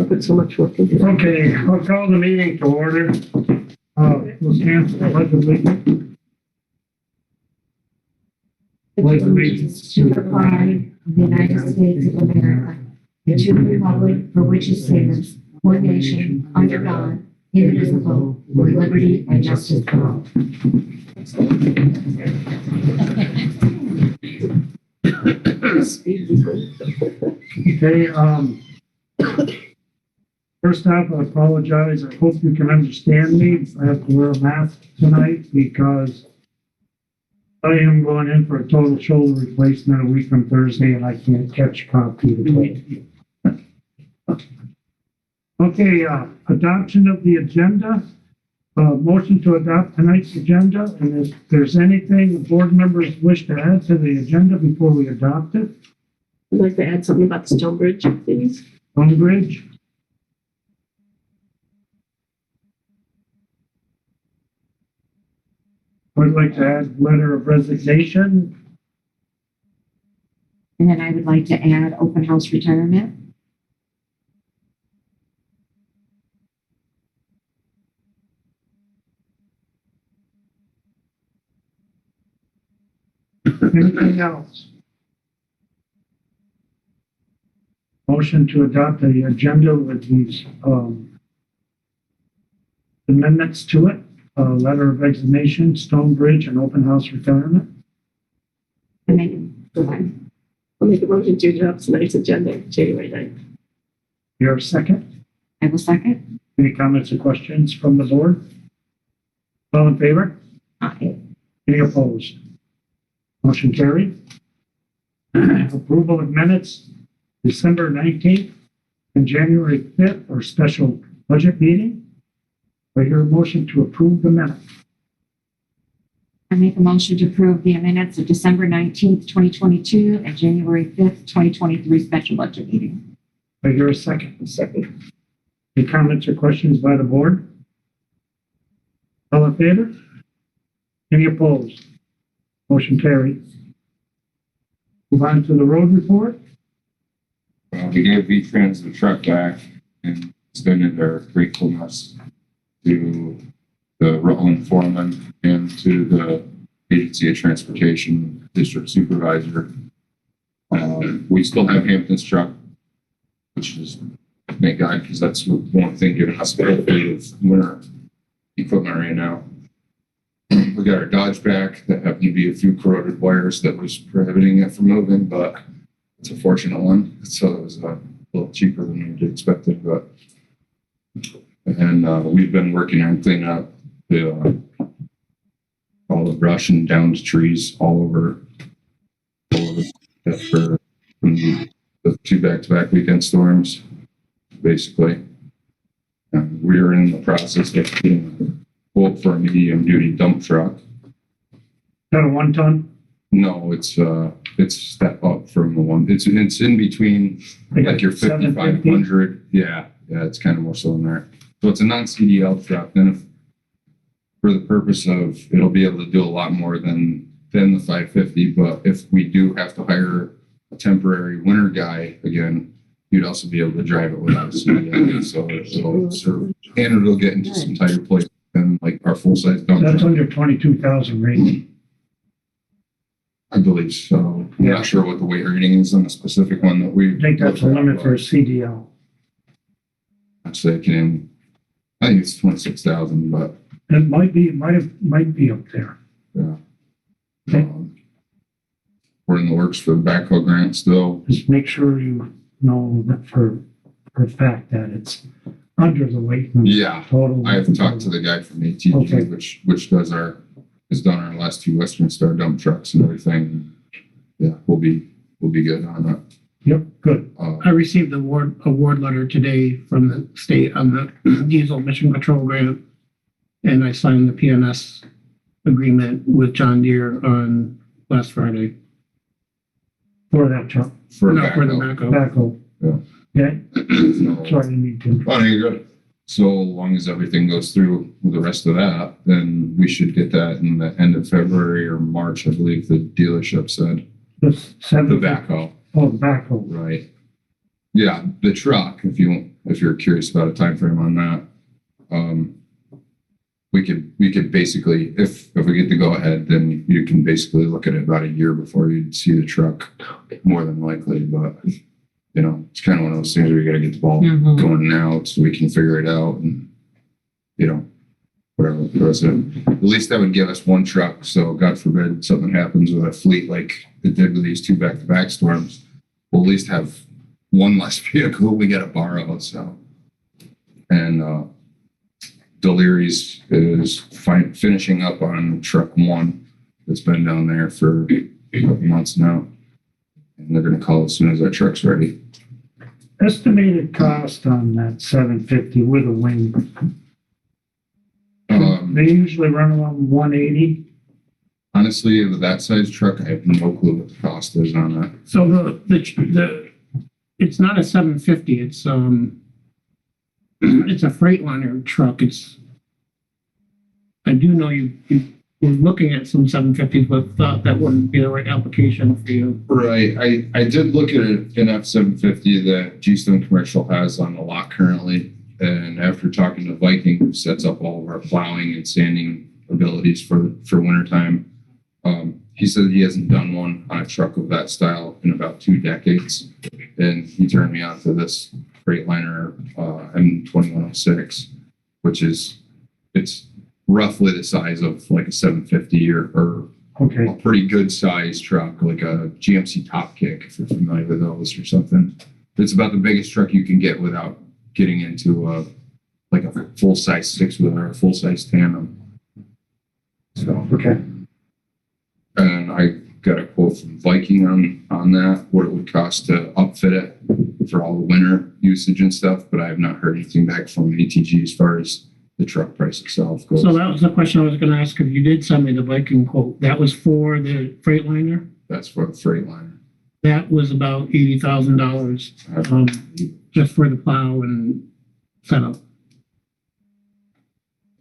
Put so much work into it. Okay, I'll call the meeting to order. We'll cancel the pledge of allegiance. Pledge allegiance To the flag of the United States of America, and to the republic for which it stands, one nation, under God, indivisible, with liberty and justice for all. Okay, first off, I apologize. I hope you can understand me. I have to wear a mask tonight because I am going in for a total shoulder replacement a week from Thursday, and I can't catch coffee today. Okay, adoption of the agenda. Motion to adopt tonight's agenda, and if there's anything the board members wish to add to the agenda before we adopt it. I'd like to add something about the Stonebridge, please. Stonebridge. I'd like to add letter of resignation. And then I would like to add open house retirement. Anything else? Motion to adopt the agenda with these amendments to it. Letter of resignation, Stonebridge, and open house retirement. I'll make a motion to adopt tonight's agenda, January 9th. Your second. I will second. Any comments or questions from the board? All in favor? Aye. Any opposed? Motion carried. Approval of minutes, December 19th and January 5th, or special budget meeting. I hear a motion to approve the minutes. I make a motion to approve the minutes of December 19th, 2022 and January 5th, 2023 special budget meeting. I hear a second. Second. Any comments or questions by the board? All in favor? Any opposed? Motion carried. Move on to the road report. We gave V-Trans the truck back and extended our gratefulness to the Rutland foreman and to the Agency of Transportation District Supervisor. We still have Hampton's truck, which is, thank God, because that's one thing giving us a little bit of winter equipment right now. We got our Dodge back. That happened to be a few corroded wires that was prohibiting it from moving, but it's a fortunate one. So it was a little cheaper than we expected, but and we've been working on cleaning up all the brush and downed trees all over for the two back-to-back weekend storms, basically. And we are in the process of getting a quote for a medium-duty dump truck. Got a 1 ton? No, it's step up from the one. It's in between like your 5,500. Yeah, it's kind of more so in there. So it's a non-CDL truck. Then if for the purpose of, it'll be able to do a lot more than the 550. But if we do have to hire a temporary winter guy again, you'd also be able to drive it without a CDL. So it'll serve, and it'll get into some tighter places than like our full-size dump That's truck. under 22,000 rating. I believe so. I'm not sure what the weight rating is on the specific one that we. I think that's the limit for a CDL. I'd say I think it's 26,000, but It might be up there. yeah. Okay. We're in the works for the backhoe grant still. Just make sure you know that for a fact that it's under the weight limit. Yeah, Total. I have talked to the guy from ATG, Okay. which has done our last 2 Western Star dump trucks and everything. Yeah, we'll be good on that. Yep, good. I received the award letter today from the state on the diesel mission control grant, and I signed the PNS agreement with John Deere on last Friday. For that truck. For No, for the backhoe. backhoe. Yeah. Okay, So, sorry, I need to. oh, you're good. So long as everything goes through with the rest of that, then we should get that in the end of February or March, I believe the dealership said. The The backhoe, Oh, the backhoe. right? Yeah, the truck, if you're curious about a time frame on that, we could basically, if we get the go ahead, then you can basically look at it about a year before you'd see the truck, more than likely. But you know, it's kind of one of those things where you got to get the ball going now so we can figure it out, and you know, whatever the president. At least that would give us one truck. So God forbid something happens with a fleet like it did with these 2 back-to-back storms, we'll at least have one less vehicle we got to borrow. So, and Deliri's is finishing up on truck 1 that's been down there for a couple months now, and they're going to call as soon as that truck's ready. Estimated cost on that 750 with a wing. They usually run around 180. Honestly, with that size truck, I have no clue what the cost is on that. So the it's not a 750. It's it's a Freightliner truck. I do know you were looking at some 750s, but thought that wouldn't be the right application for you. Right. I did look at an F-750 that G-Stone Commercial has on the lot currently. And after talking to Viking, who sets up all of our plowing and sanding abilities for wintertime, he said he hasn't done one on a truck of that style in about 2 decades. And he turned me on to this Freightliner M2106, which it's roughly the size of like a 750 or Okay. a pretty good size truck, like a GMC Top Kick, if you're familiar with those or something. It's about the biggest truck you can get without getting into a full-size 6-wheeler or a full-size tandem. So, Okay. and I got a quote from Viking on that, what it would cost to upfit it for all the winter usage and stuff, but I have not heard anything back from ATG as far as the truck price itself goes. So that was the question I was going to ask. If you did send me the Viking quote, that was for the Freightliner. That's for the Freightliner. That was about $80,000 just for the plow and setup.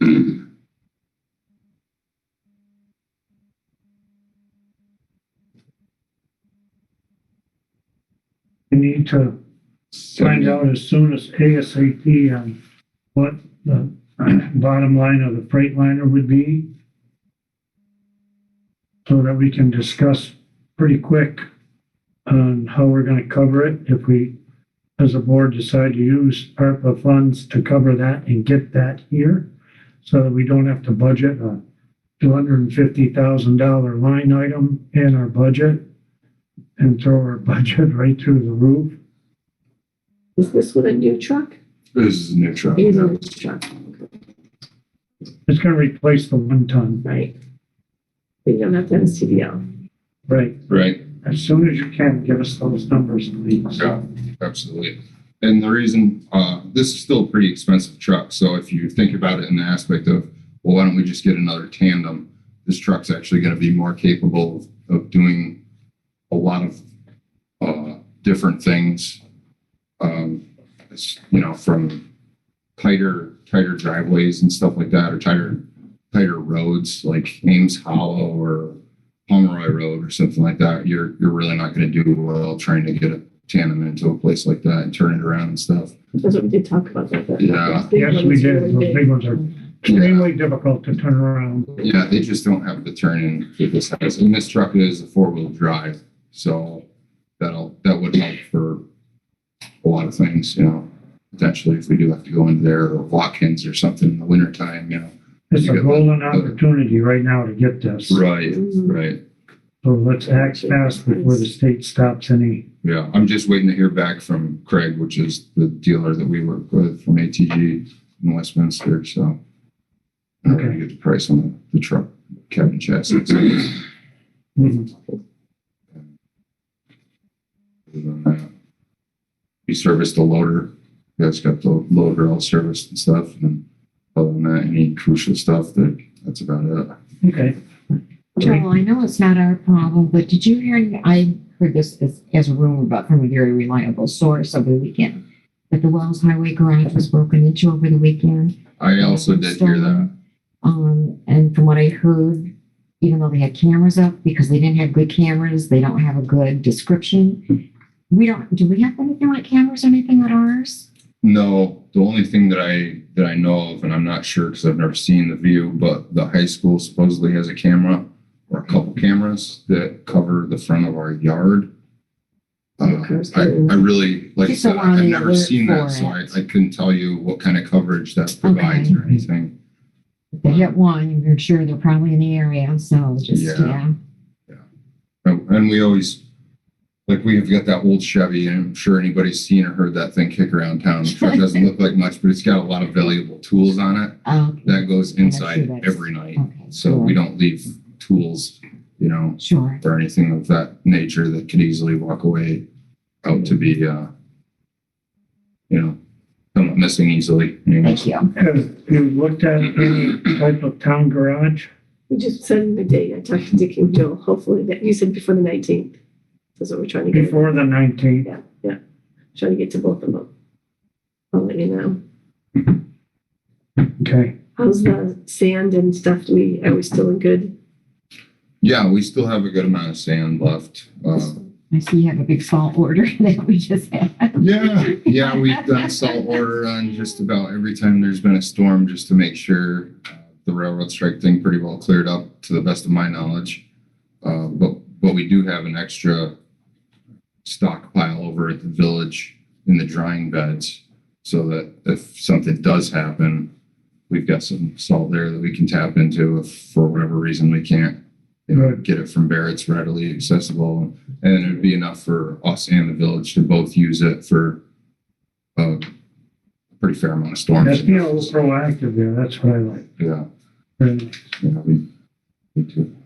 We need to find out as soon as ASAP on what the bottom line of the Freightliner would be, so that we can discuss pretty quick on how we're going to cover it if we, as a board, decide to use ARPA funds to cover that and get that here, so that we don't have to budget a $250,000 line item in our budget and throw our budget right through the roof. Is this with a new truck? This is a new truck. It is a new truck, It's going to replace the 1 ton. right? But you don't have to have a CDL. Right. Right. As soon as you can, give us those numbers, please. Yeah, absolutely. And the reason, this is still a pretty expensive truck. So if you think about it in the aspect of, well, why don't we just get another tandem? This truck's actually going to be more capable of doing a lot of different things. From tighter driveways and stuff like that, or tighter roads like Ames Hollow or Pomeroy Road or something like that. You're really not going to do well trying to get a tandem into a place like that and turn it around and stuff. That's what we did talk about that. Yeah. Yes, we did. Those big ones are extremely difficult to turn around. Yeah, they just don't have the turn in for this size. And this truck is a 4-wheel drive, so that would help for a lot of things, potentially if we do have to go into there, or walk-ins or something in the wintertime, It's You a got golden opportunity right now to get this. Right, right. So let's act fast before the state stops any. Yeah, I'm just waiting to hear back from Craig, which is the dealer that we work with from ATG in Westminster, so I'm going to get the price on the truck, cabin chassis. Mhm. Other than that, we serviced the loader. That's got the loader all serviced and stuff. And other than that, any crucial stuff, that's about it. Okay. Joel, I know it's not our problem, but did you hear, I heard this as a rumor, but from a very reliable source over the weekend, that the Wells Highway garage was broken into over the weekend. I also did hear that. And from what I heard, even though they had cameras up, because they didn't have good cameras, they don't have a good description. do we have anything like cameras or anything on ours? No, the only thing that I know of, and I'm not sure because I've never seen the view, but the high school supposedly has a camera or a couple cameras that cover the front of our yard. I really, like I Just so said, we're on I've the never alert seen that, for so it. I couldn't tell you what kind of coverage that provides or anything. If they hit one, you're sure they're probably in the area, so just, Yeah. yeah. And we always, like, we've got that old Chevy, and I'm sure anybody's seen or heard that thing kick around town. I'm sure it doesn't look like much, but it's got a lot of valuable tools on it. Okay. That goes And I'm sure inside that's- every night. Okay, So sure. we don't leave tools, Sure. or anything of that nature that could easily walk away out to be, come missing easily. Thank you. Have you looked at any type of town garage? We just set a date. I talked to Dick and Joe. Hopefully that you said before the 19th. That's what we're trying to get. Before the 19th? Yeah. Trying to get to both of them. I'll let you know. Okay. How's the sand and stuff? Are we still in good? Yeah, we still have a good amount of sand left. I see you have a big salt order that we just had. Yeah, we've done salt order on just about every time there's been a storm, just to make sure the railroad strike thing pretty well cleared up, to the best of my knowledge. But we do have an extra stockpile over at the village in the drying beds, so that if something does happen, we've got some salt there that we can tap into if for whatever reason we can't get it from Barrett's readily accessible. And it would be enough for us and the village to both use it for a pretty fair amount of storms. That's being a little proactive there. That's what I like. Yeah, Very nice. yeah, we do.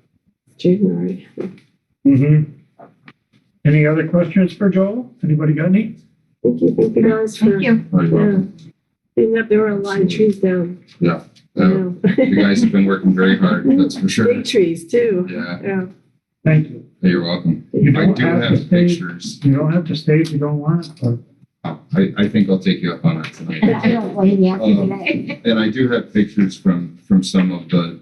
January. Mm-hmm. Any other questions for Joel? Anybody got any? Thank you guys for. Thank you. Oh, you're Yeah. welcome. Cleaning up, there were a lot of trees down. Yeah, I know. you guys have been working very hard, that's for sure. Big trees too. Yeah, Yeah. Thank you. you're welcome. You I don't do have to have stay. pictures. You don't have to stay if you don't want it, but I think I'll take you up on it tonight. I don't blame you after today. And I do have pictures from some of the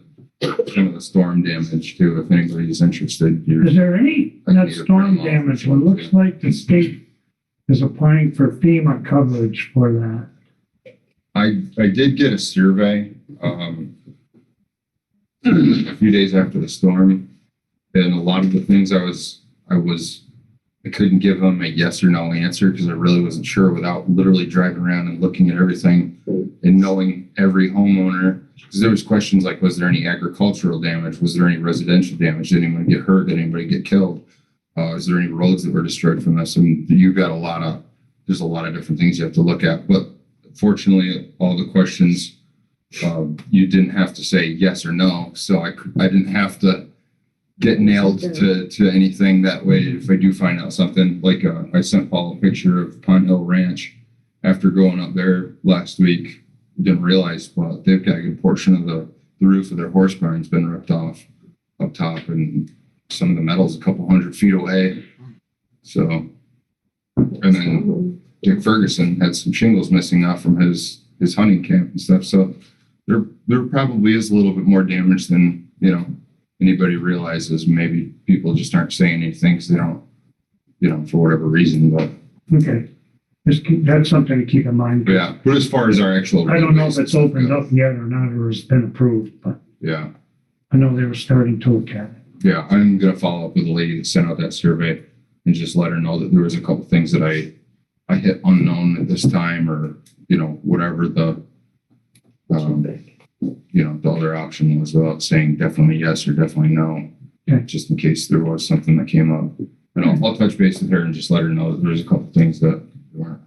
storm damage too, if anybody's interested. is there any I that need to storm print 'em off. damage? Well, it looks like the state is applying for FEMA coverage for that. I did get a survey a few days after the storm, and a lot of the things I couldn't give them a yes or no answer because I really wasn't sure without literally driving around and looking at everything and knowing every homeowner. Because there was questions like, was there any agricultural damage? Was there any residential damage? Did anyone get hurt? Did anybody get killed? Is there any roads that were destroyed from this? And you got there's a lot of different things you have to look at. But fortunately, all the questions, you didn't have to say yes or no. So I didn't have to get nailed to anything that way. If I do find out something, like I sent Paul a picture of Pond Hill Ranch after going up there last week. Didn't realize, but they've got a good portion of the roof of their horse barn's been ripped off up top, and some of the metal's a couple 100 feet away. So, and then Dick Ferguson had some shingles missing off from his hunting camp and stuff. So there probably is a little bit more damage than anybody realizes. Maybe people just aren't saying anything because they don't, for whatever reason. But Okay. That's something to keep in mind. yeah, but as far as our actual, I don't know if it's opened up yet or not, or has been approved, but Yeah, I know they were starting to look at it. yeah, I'm gonna follow up with the lady that sent out that survey and just let her know that there was a couple things that I hit unknown at this time, or whatever the the other option was, without saying definitely yes or definitely no, Okay. just in case there was something that came up. And I'll touch base with her and just let her know that there's a couple things that we weren't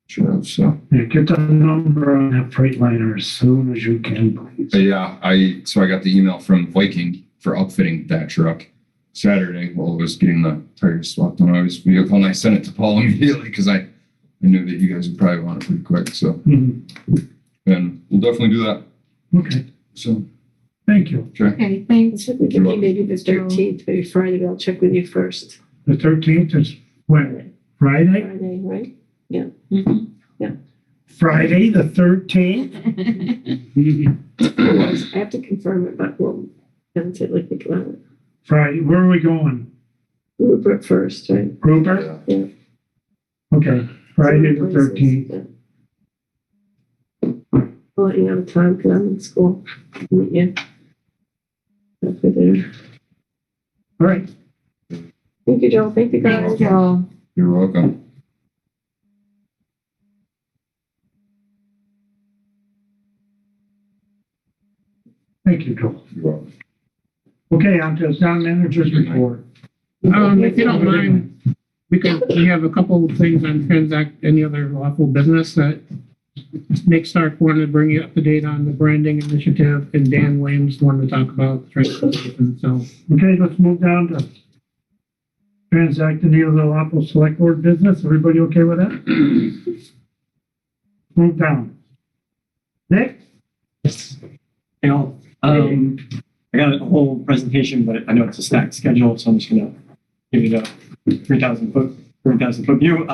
sure of. So Yeah, get the number on that Freightliner as soon as you can, please. yeah, I got the email from Viking for outfitting that truck Saturday while I was getting the tires swapped on his vehicle, and I sent it to Paul immediately because I knew that you guys would probably want it pretty quick. So, Mhm. and we'll definitely do that. Okay, So, thank you. okay. Okay, thanks. Check with you maybe the 13th, maybe Friday, but I'll check with you first. The 13th is when? Friday? Friday, right? Mhm. Friday, the 13th? I have to confirm it, but we'll tentatively think about it. Friday, where are we going? Rupert first, right? Rupert? Yeah. Yeah. Okay, Friday the 13th. I'll let you know the time because I'm in school. Meet you. Over there. All right, Thank you, Joel. Thank you, guys. Thanks, Joe. You're welcome. thank you, Joel. You're welcome. Okay, on to the town manager's report. If you don't mind, we have a couple of things on Transact, any other lawful business that Nic Stark wanted to bring you up to date on the branding initiative, and Dan Williams wanted to talk about transportation. So, Okay, let's move down to Transact any of the Lawful Selectboard business. Everybody okay with that? Move down. Nick? Hey all, I got a whole presentation, but I know it's a stacked schedule, so I'm just gonna give you the 3,000 foot view.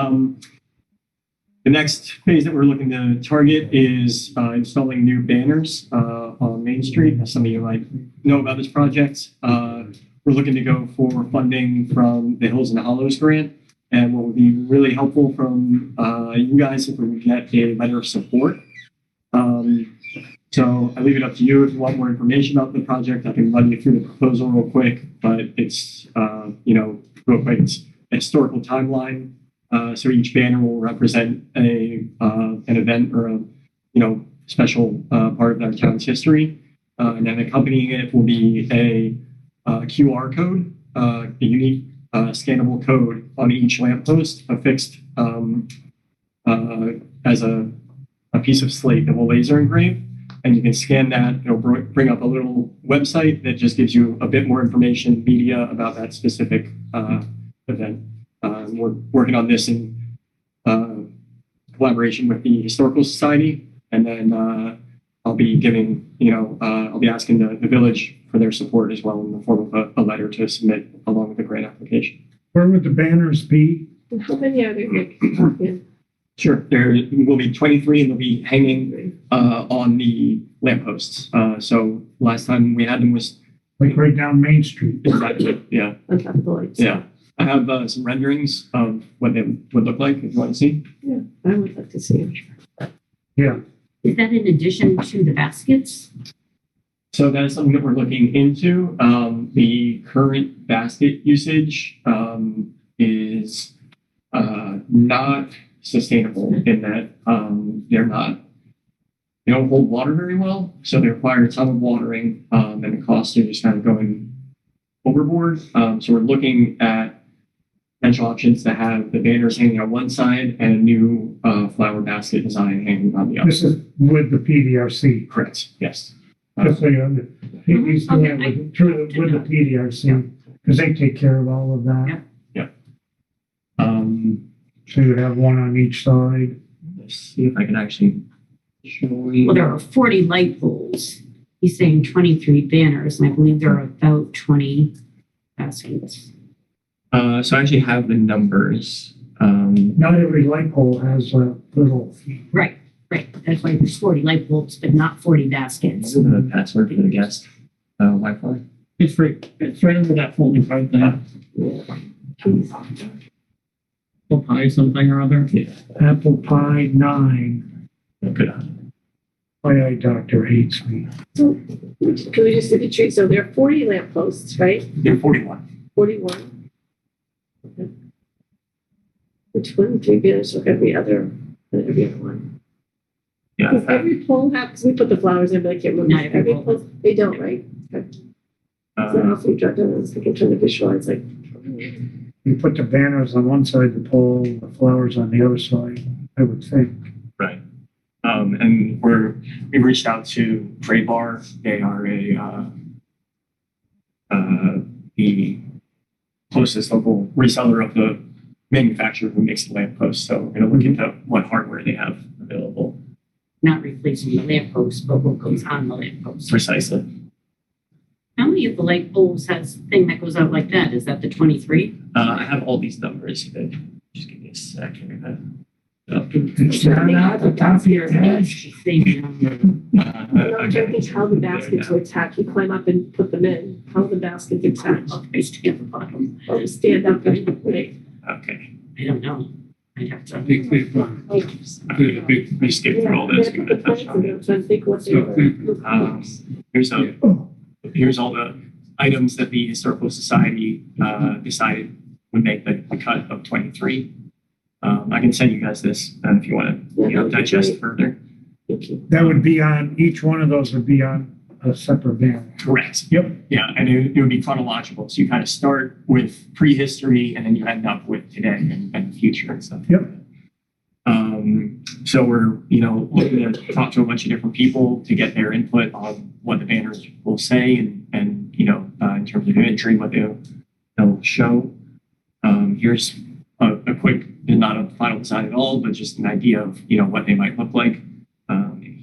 The next phase that we're looking to target is installing new banners on Main Street. As some of you might know about this project, we're looking to go for funding from the Hills and Hollows grant. And what would be really helpful from you guys if we would get a letter of support. So I leave it up to you if you want more information about the project. I can run you through the proposal real quick, but it's, real quick, it's a historical timeline. So each banner will represent an event or a, special part of our town's history. And then accompanying it will be a QR code, a unique scannable code on each lamppost affixed as a piece of slate that will laser engrave. And you can scan that, it'll bring up a little website that just gives you a bit more information, media about that specific event. We're working on this in collaboration with the Historical Society. And then I'll be giving, I'll be asking the village for their support as well in the form of a letter to submit along with the grant application. Where would the banners be? And how many are there, Nick? Yeah. Sure. There will be 23 and they'll be hanging on the lampposts. So last time we had them was Like right down Main Street? exactly, yeah. On top of the lights. Yeah. I have some renderings of what they would look like if you want to see. Yeah, I would like to see them. Yeah. Is that in addition to the baskets? So that is something that we're looking into. The current basket usage is not sustainable in that they don't hold water very well, so they require a ton of watering, and the costs are just kind of going overboard. So we're looking at potential options to have the banners hanging on one side and a new flower basket design hanging on the other. This is with the PDRC. Correct. Yes. Just so you know, he's doing it with the PDRC, because they take care of all of that. Yeah. So you have one on each side. Let's see if I can actually show you. Well, there are 40 light poles. He's saying 23 banners, and I believe there are about 20 baskets. So I actually have the numbers. Not every light pole has a little. Right. That's why there's 40 light bulbs, but not 40 baskets. This is the password for the guest Wi-Fi. it's right under that folding right there. Apple pie something or other. Yeah. Apple Pie 9. Good. My eye doctor hates me. So can we just do the tree? So there are 40 lampposts, right? They're 41. 41. Okay. The 23 banners for every other one. Yeah. Does every pole have, because we put the flowers in, but I can't remember. Not every pole. pole, they don't, right? Okay. So awfully dropped down, I was thinking, trying to visualize, like, You put the banners on one side of the pole, the flowers on the other side, I would think. Right. And we reached out to Gray Bar. They are the closest local reseller of the manufacturer who makes the lampposts. So we're going to look into what hardware they have available. Not replacing the lamppost, but what goes on the lamppost. Precisely. How many of the light bulbs has thing that goes out like that? Is that the 23? I have all these numbers. Just give me a second. It's not at the top of your head. Same number. I'm trying to think how the baskets were attacked. You climb up and put them in. How the baskets attached. I stand at the bottom. Or stand up and, right? Okay. I don't know. I'd have to. I think we've we skipped through all this. The plans, I'm trying to think what they were. Here's all the items that the Historical Society decided would make the cut of 23. I can send you guys this if you want to digest further. Thank you. That would be on, each one of those would be on a separate banner. Correct. Yep. Yeah, and it would be chronological. So you kind of start with prehistory and then you end up with today and the future and stuff. Yep. So we're, looking to talk to a bunch of different people to get their input on what the banners will say and in terms of imagery, what they'll show. Here's a quick, not a final design at all, but just an idea of, what they might look like.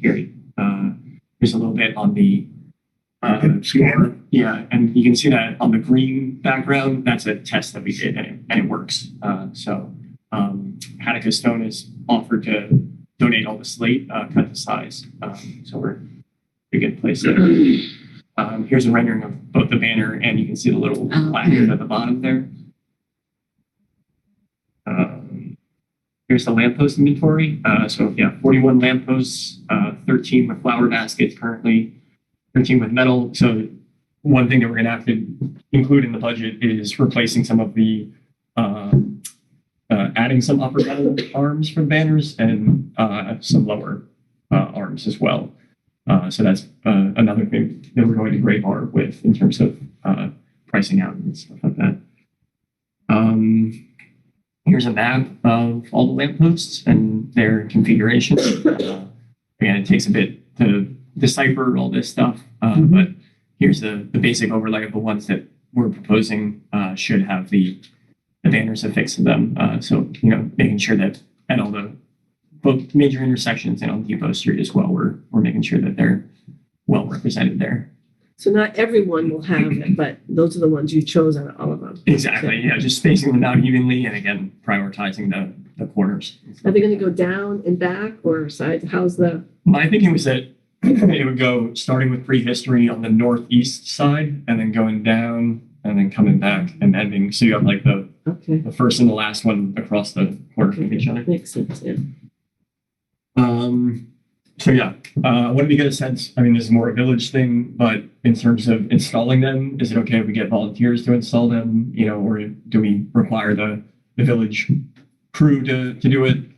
Here's a little bit on the Scanner. yeah, and you can see that on the green background, that's a test that we did and it works. Hanukkah Stone is offered to donate all the slate cut to size. So we're in a good place there. Here's a rendering of both the banner and you can see the little placard at the bottom there. Here's the lamppost inventory. 41 lampposts, 13 with flower baskets currently, 13 with metal. So one thing that we're going to have to include in the budget is replacing some of the, adding some upper metal arms for the banners and some lower arms as well. So that's another thing that we're going to gray bar with in terms of pricing out and stuff like that. Here's a map of all the lampposts and their configuration. Again, it takes a bit to decipher all this stuff, but here's the basic overlay of the ones that we're proposing should have the banners affixed to them. So, making sure that at all the both major intersections and on Depot Street as well, we're making sure that they're well represented there. So not everyone will have it, but those are the ones you chose out of all of them. Exactly. Yeah, just spacing them out evenly and again prioritizing the corners. Are they going to go down and back or sides? How's the? My thinking was that it would go starting with prehistory on the northeast side and then going down and then coming back and ending. So you have like the first and the last one across the corner from each other. Makes sense. Yeah. What do we get a sense? I mean, this is more a village thing, but in terms of installing them, is it okay if we get volunteers to install them, or do we require the village crew to do it?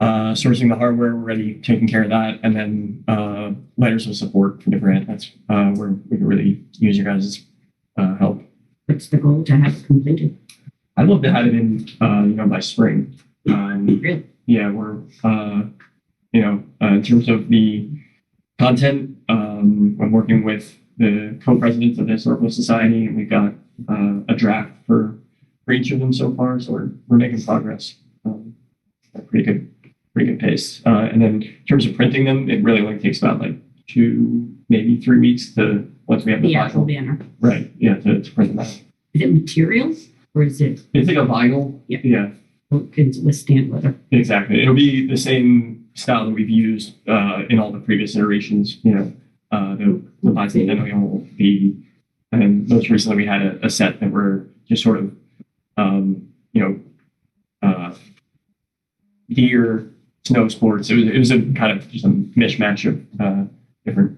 Sourcing the hardware, we're already taking care of that. And then letters of support for the grant. That's where we can really use your guys' help. What's the goal to have it completed? I'd love to have it in, by spring. Really? Yeah, we're, in terms of the content, I'm working with the co-presidents of the Historical Society, and we've got a draft for each of them so far. So we're making progress at pretty good pace. And then in terms of printing them, it really only takes about like 2, maybe 3 weeks to once we have The actual banner. Right. Yeah, to print them out. Is it materials or is it? It's like a vinyl. Yeah. It can withstand weather. Exactly. It'll be the same style that we've used in all the previous iterations. The bicentennial will be, and most recently we had a set that were just sort of, deer, snow sports. It was a kind of just a mishmash of different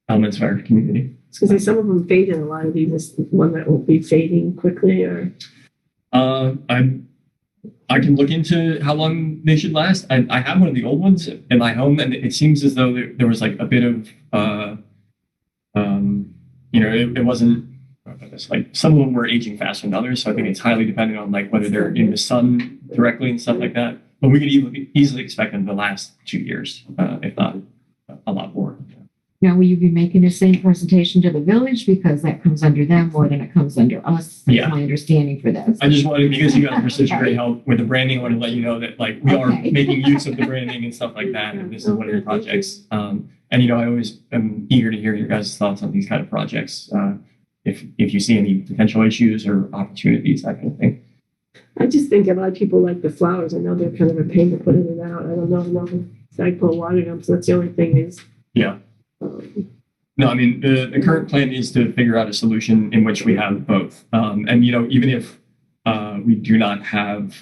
elements of our community. Because some of them fade in a lot of these. One that won't be fading quickly, or I can look into how long they should last. I have one of the old ones in my home, and it seems as though there was like a bit of, it wasn't. It's like some of them were aging faster than others, so I think it's highly dependent on like whether they're in the sun directly and stuff like that. But we could easily expect them to last 2 years, if not a lot more. Now, will you be making the same presentation to the village because that comes under them more than it comes under us? That's my understanding for this. I just wanted, because you guys were such great help with the branding, I want to let you know that like we are making use of the branding and stuff like that, and this is one of your projects. And I always am eager to hear your guys' thoughts on these kind of projects. If you see any potential issues or opportunities, that kind of thing. I just think a lot of people like the flowers. I know they're kind of a pain to put in and out. I don't know. Flagpole watering them, so that's the only thing is. Yeah. No, I mean, the current plan is to figure out a solution in which we have both. And, even if we do not have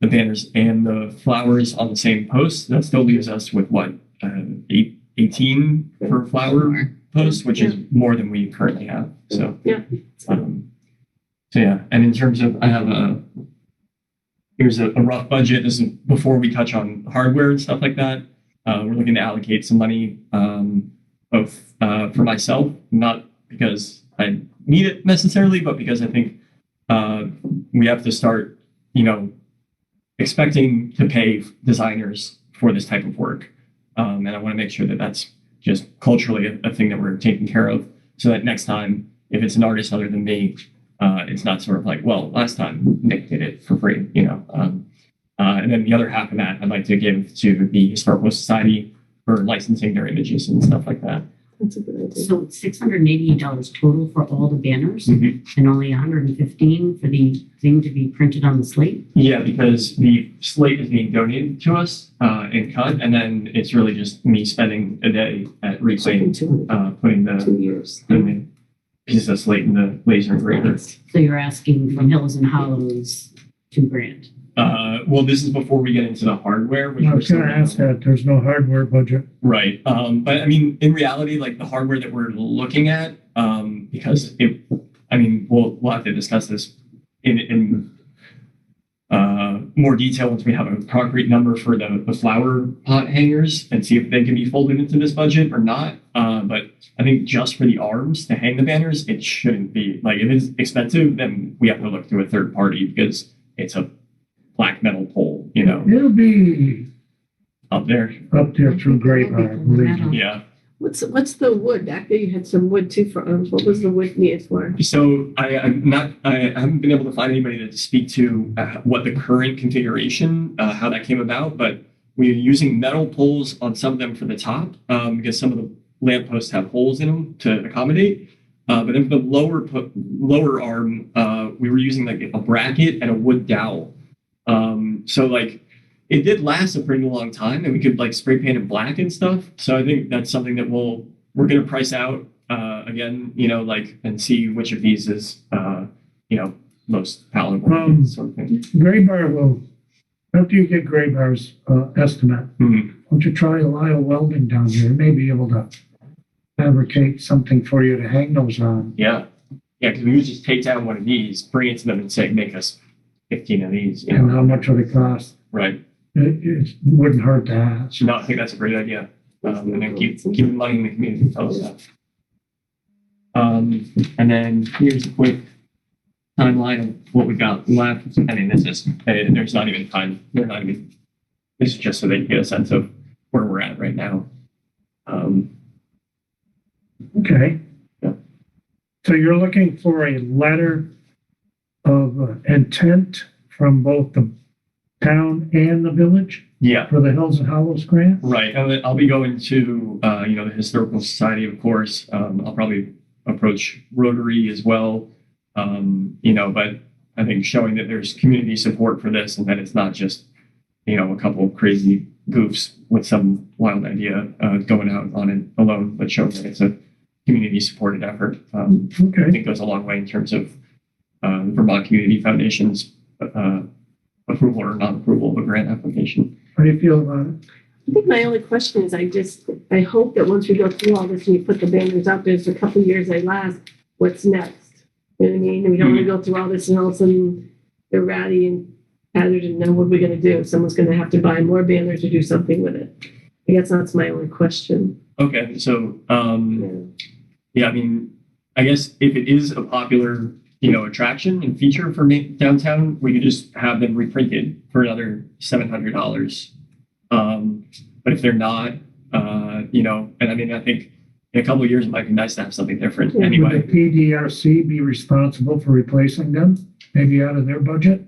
the banners and the flowers on the same post, that still leaves us with what, 18 per flower post, which is more than we currently have. So, Yeah. So yeah, and in terms of, here's a rough budget. This is before we touch on hardware and stuff like that. We're looking to allocate some money, both for myself, not because I need it necessarily, but because I think we have to start, expecting to pay designers for this type of work. And I want to make sure that that's just culturally a thing that we're taking care of, so that next time, if it's an artist other than me, it's not sort of like, well, last time Nick did it for free, and then the other half of that I'd like to give to the Historical Society for licensing their images and stuff like that. That's a good idea. So it's $688 total for all the banners Mhm. and only 115 for the thing to be printed on the slate? Yeah, because the slate is being donated to us and cut, and then it's really just me spending a day at Reclaim putting the 2 years. pieces of slate in the laser engraver. So you're asking from Hills and Hollows $2,000. Well, this is before we get into the hardware, which I we're was still gonna ask that, there's no hardware budget. right. But I mean, in reality, like the hardware that we're looking at, because we'll have to discuss this in more detail once we have a concrete number for the flower pot hangers and see if they can be folded into this budget or not. But I think just for the arms to hang the banners, it shouldn't be. Like, if it's expensive, then we have to look to a third party because it's a black metal pole, It'll be up there. up there through Grapevine, believe me. Yeah. What's the wood? Back there you had some wood too for arms. What was the wood needed for? So I haven't been able to find anybody to speak to what the current configuration, how that came about, but we're using metal poles on some of them for the top because some of the lampposts have holes in them to accommodate. But then for the lower arm, we were using like a bracket and a wood dowel. So like it did last a pretty long time, and we could like spray paint it black and stuff. So I think that's something that we're going to price out again, and see which of these is most palatable sort of thing. Graybar will, after you get Graybar's estimate, why don't you try Lyle Welding down here? They may be able to fabricate something for you to hang those on. Yeah, because we would just take down one of these, bring it to them, and say, make us 15 of these. And how much would it cost? Right. It wouldn't hurt to ask. No, I think that's a great idea. And then keep the money in the community. Tell us that. And then here's a quick timeline of what we've got left. I mean, there's not even time. This is just so that you get a sense of where we're at right now. Okay. Yeah. So you're looking for a letter of intent from both the town and the village Yeah. for the Hills and Hollows grant? Right. I'll be going to, the Historical Society, of course. I'll probably approach Rotary as well. But I think showing that there's community support for this and that it's not just, a couple of crazy goofs with some wild idea going out on it alone, but showing that it's a community supported effort. I Okay. think goes a long way in terms of Vermont Community Foundation's approval or non-approval of a grant application. How do you feel about it? I think my only question is I hope that once we go through all this and you put the banners up, there's a couple of years they last, what's next? You know what I mean? And we don't want to go through all this and all of a sudden they're ratty and tattered and then what are we going to do? Someone's going to have to buy more banners or do something with it. I guess that's my only question. Okay, so Yeah. I guess if it is a popular attraction and feature for downtown, we could just have them reprinted for another $700. But if they're not, I think in a couple of years it might be nice to have something different Yeah. anyway. Would the PDRC be responsible for replacing them? Maybe out of their budget?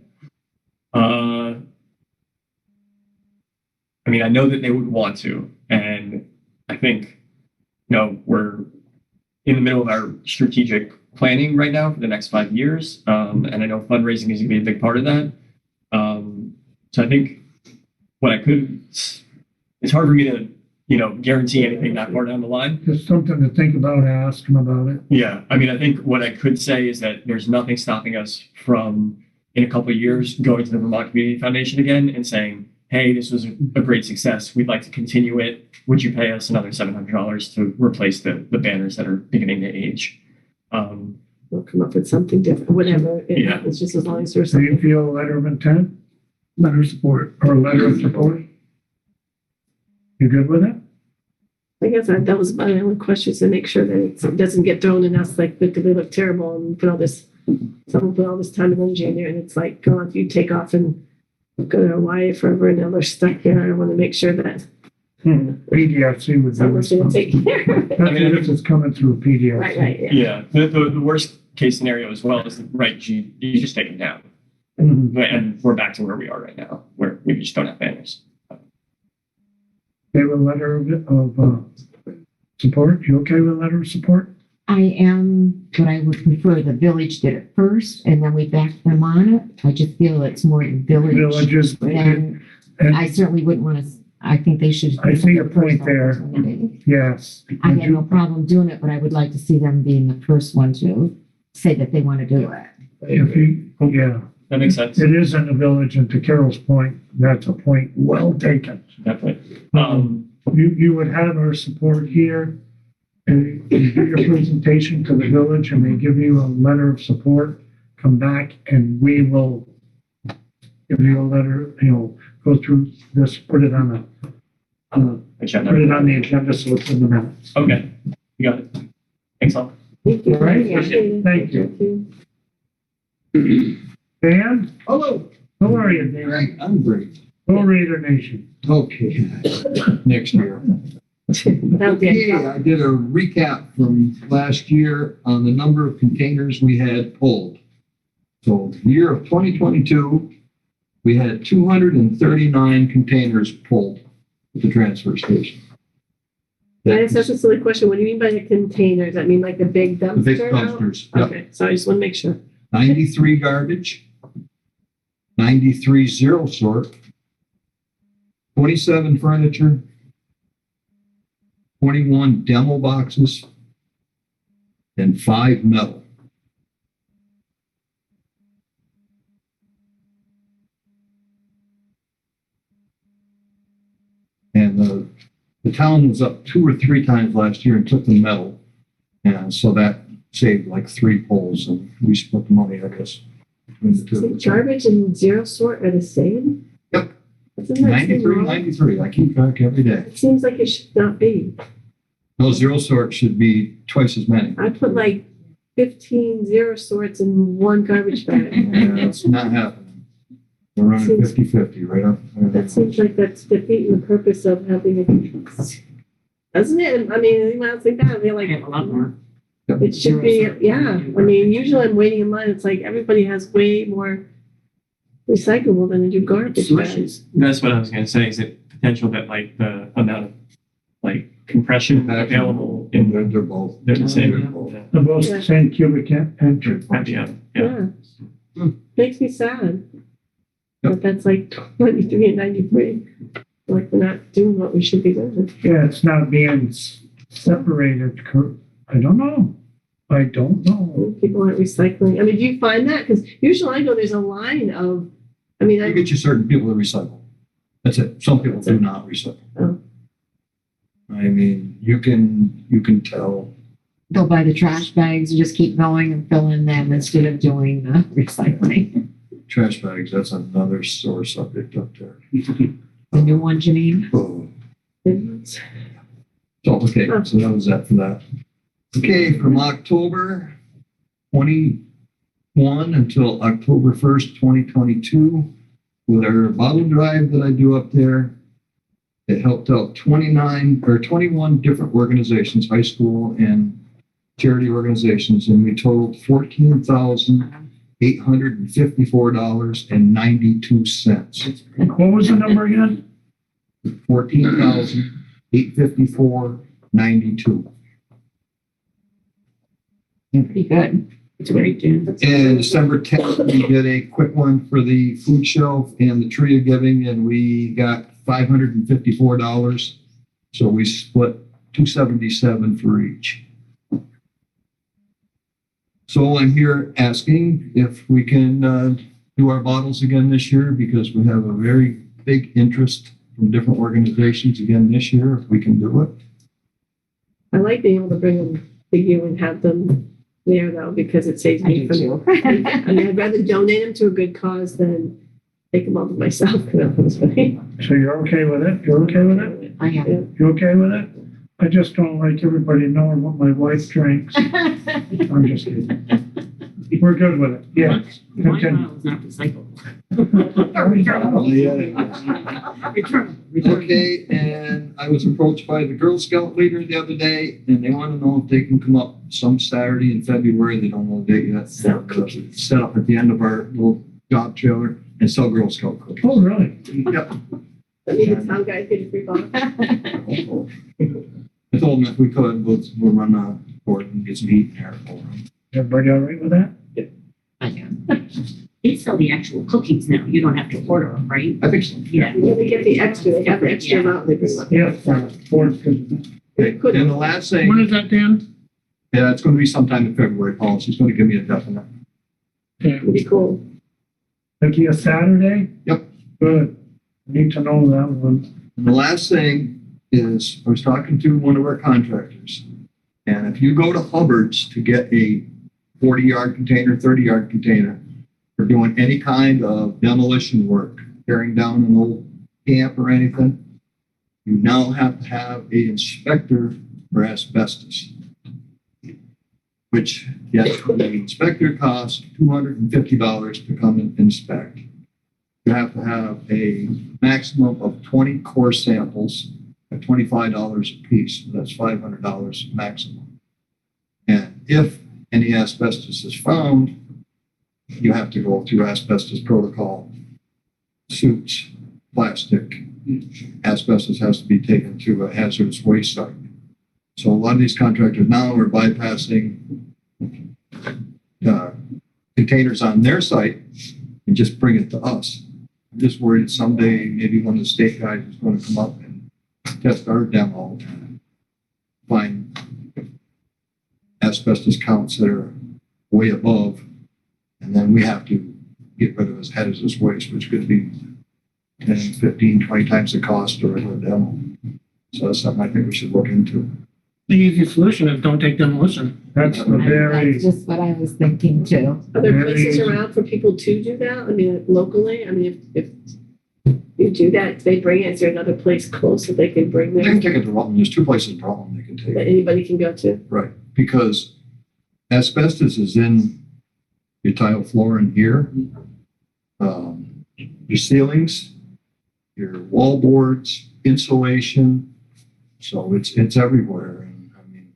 I know that they would want to, and I think, we're in the middle of our strategic planning right now for the next 5 years. And I know fundraising is going to be a big part of that. So I think it's hard for me to, guarantee anything that far down the line. Just something to think about, ask them about it. Yeah. I think what I could say is that there's nothing stopping us from in a couple of years going to the Vermont Community Foundation again and saying, hey, this was a great success. We'd like to continue it. Would you pay us another $700 to replace the banners that are beginning to age? We'll come up with something different, whatever. It Yeah. happens, just as long as there's Do you something. feel a letter of intent Letter of support. or a letter of support? You good with it? I guess that was my only question, is to make sure that it doesn't get thrown in us like, look, they look terrible and put all this, someone put all this time and energy in there, and it's like, God, if you take off and go to Hawaii forever and now they're stuck here, I want to make sure that PDFC would do someone's going to take care of it. That's this is coming through PDFC. Right, yeah. Yeah. The worst case scenario as well is that, right, you just take them down. Mhm. And we're back to where we are right now, where we just don't have banners. Okay with a letter of support? You okay with a letter of support? I am, but I would prefer the village did it first and then we backed them on it. I just feel it's more the village. Villages, And and I certainly wouldn't want to, I think they should. I see your point there. Opportunity. yes. I have no problem doing it, but I would like to see them being the first one to say that they want to do it. If you, yeah, That makes sense. it is in the village, and to Carol's point, that's a point well taken. Definitely. You would have our support here, and you do your presentation to the village, and they give you a letter of support, come back, and we will give you a letter, go through this, put it on the agenda, so it's in the minutes. Okay. You got it. Thanks all. Thank you. All right. Yeah, Thank you. Dan? Hello. How are you, Dan? I'm great. Go Raider Nation. Okay. Next year. Okay, I did a recap from last year on the number of containers we had pulled. So the year of 2022, we had 239 containers pulled at the transfer station. That's such a silly question. What do you mean by the containers? I mean like the big dumpster? The big out? dumpsters. Yep. Okay, so I just want to make sure. 93 garbage, 93 zero sort, 27 furniture, 21 demo boxes, and 5 metal. And the town was up 2 or 3 times last year and took the metal. And so that saved like 3 poles, and we split the money, I guess, between the two. Garbage and zero sort are the same? Yep. Doesn't that seem 93, wrong? 93. I keep track every day. It seems like it should not be. No, zero sort should be twice as many. I put like 15 zero sorts in one garbage bag. Yeah, it's not happening. We're running Seems- 50-50 right up. That seems like that's defeating the purpose of having a, doesn't it? I mean, anyone else think that? I feel like I have a lot more. it should be, yeah. I mean, usually I'm waiting in line. It's like everybody has way more recyclable than they do garbage bags. That's what I was going to say. Is it potential that like the amount of like compression available in the They're both. they're the same Yeah. The most same cubic inch. at the end? Yeah. Yeah. Makes me sad. Yep. But that's like 23 and 93. Like we're not doing what we should be doing. Yeah, it's not being separated. I don't know. People aren't recycling. I mean, do you find that? Because usually I go, there's a line of, I mean, You get you certain people to recycle. That's it. Some people do not recycle. Oh. I mean, you can tell. Go buy the trash bags and just keep going and filling them instead of doing the recycling. Trash bags, that's another sore subject up there. The new one, Janine? Oh. it's- So, okay, so that was that for that. Okay, from October 21 until October 1st, 2022, with our bottle drive that I do up there, it helped out 21 different organizations, high school and charity organizations, and we totaled $14,854.92. What was the number again? $14,854.92. Pretty good. It's great, June. And December 10th, we did a quick one for the food shelf and the tree of giving, and we got $554. So we split $277 for each. So I'm here asking if we can do our bottles again this year because we have a very big interest from different organizations again this year, if we can do it. I like being able to bring them to you and have them there though, because it saves I me do from, too. I mean, I'd rather donate them to a good cause than take them all to myself. So you're okay with it? You're okay with it? I am. You okay with it? I just don't like everybody knowing what my wife drinks. I'm just kidding. We're good with it. Yeah. My Continue. bottle is not recyclable. Okay, and I was approached by the Girl Scout leader the other day, and they want to know if they can come up some Saturday in February. They don't know the date yet. Sell cookies. Set up at the end of our little job trailer and sell Girl Scout cookies. Oh, really? Yep. I mean, the town guys get a free bottle. I told them if we could, we'll run a board and get some heat in there for them. Everybody all right with that? I am. They sell the actual cookies now. You don't have to order them, right? I think so. Yeah. Yeah, they get the extra, they have the extra amount, they bring them up. Yeah. Board's good. And the last thing, When is that, Dan? yeah, it's going to be sometime in February, Paul. She's going to give me a definite. It'd be cool. It'll be a Saturday? Yep. Good. Need to know that one. And the last thing is, I was talking to one of our contractors, and if you go to Hubbard's to get a 40-yard container, 30-yard container, for doing any kind of demolition work, tearing down an old camp or anything, you now have to have an inspector for asbestos, which, yes, the inspector costs $250 to come and inspect. You have to have a maximum of 20 core samples at $25 a piece. So that's $500 maximum. And if any asbestos is found, you have to go through asbestos protocol, suits, plastic. Asbestos has to be taken to a hazardous waste site. So a lot of these contractors now are bypassing containers on their site and just bring it to us. I'm just worried that someday maybe one of the state guys is going to come up and test our demo and find asbestos counts that are way above, and then we have to get rid of his hazardous waste, which could be 10, 15, 20 times the cost of a regular demo. So that's something I think we should look into. The easiest solution is don't take demolition. That's the very, That's just what I was thinking too. Are there Very places easy. around for people to do that? I mean, locally, I mean, if you do that, if they bring it, is there another place close that they can bring They can there take it to Rutland. There's 2 places in Rutland they can take that it. anybody can go to? Right, because asbestos is in your tile floor in here, your ceilings, your wall boards, insulation. So it's everywhere. And I mean,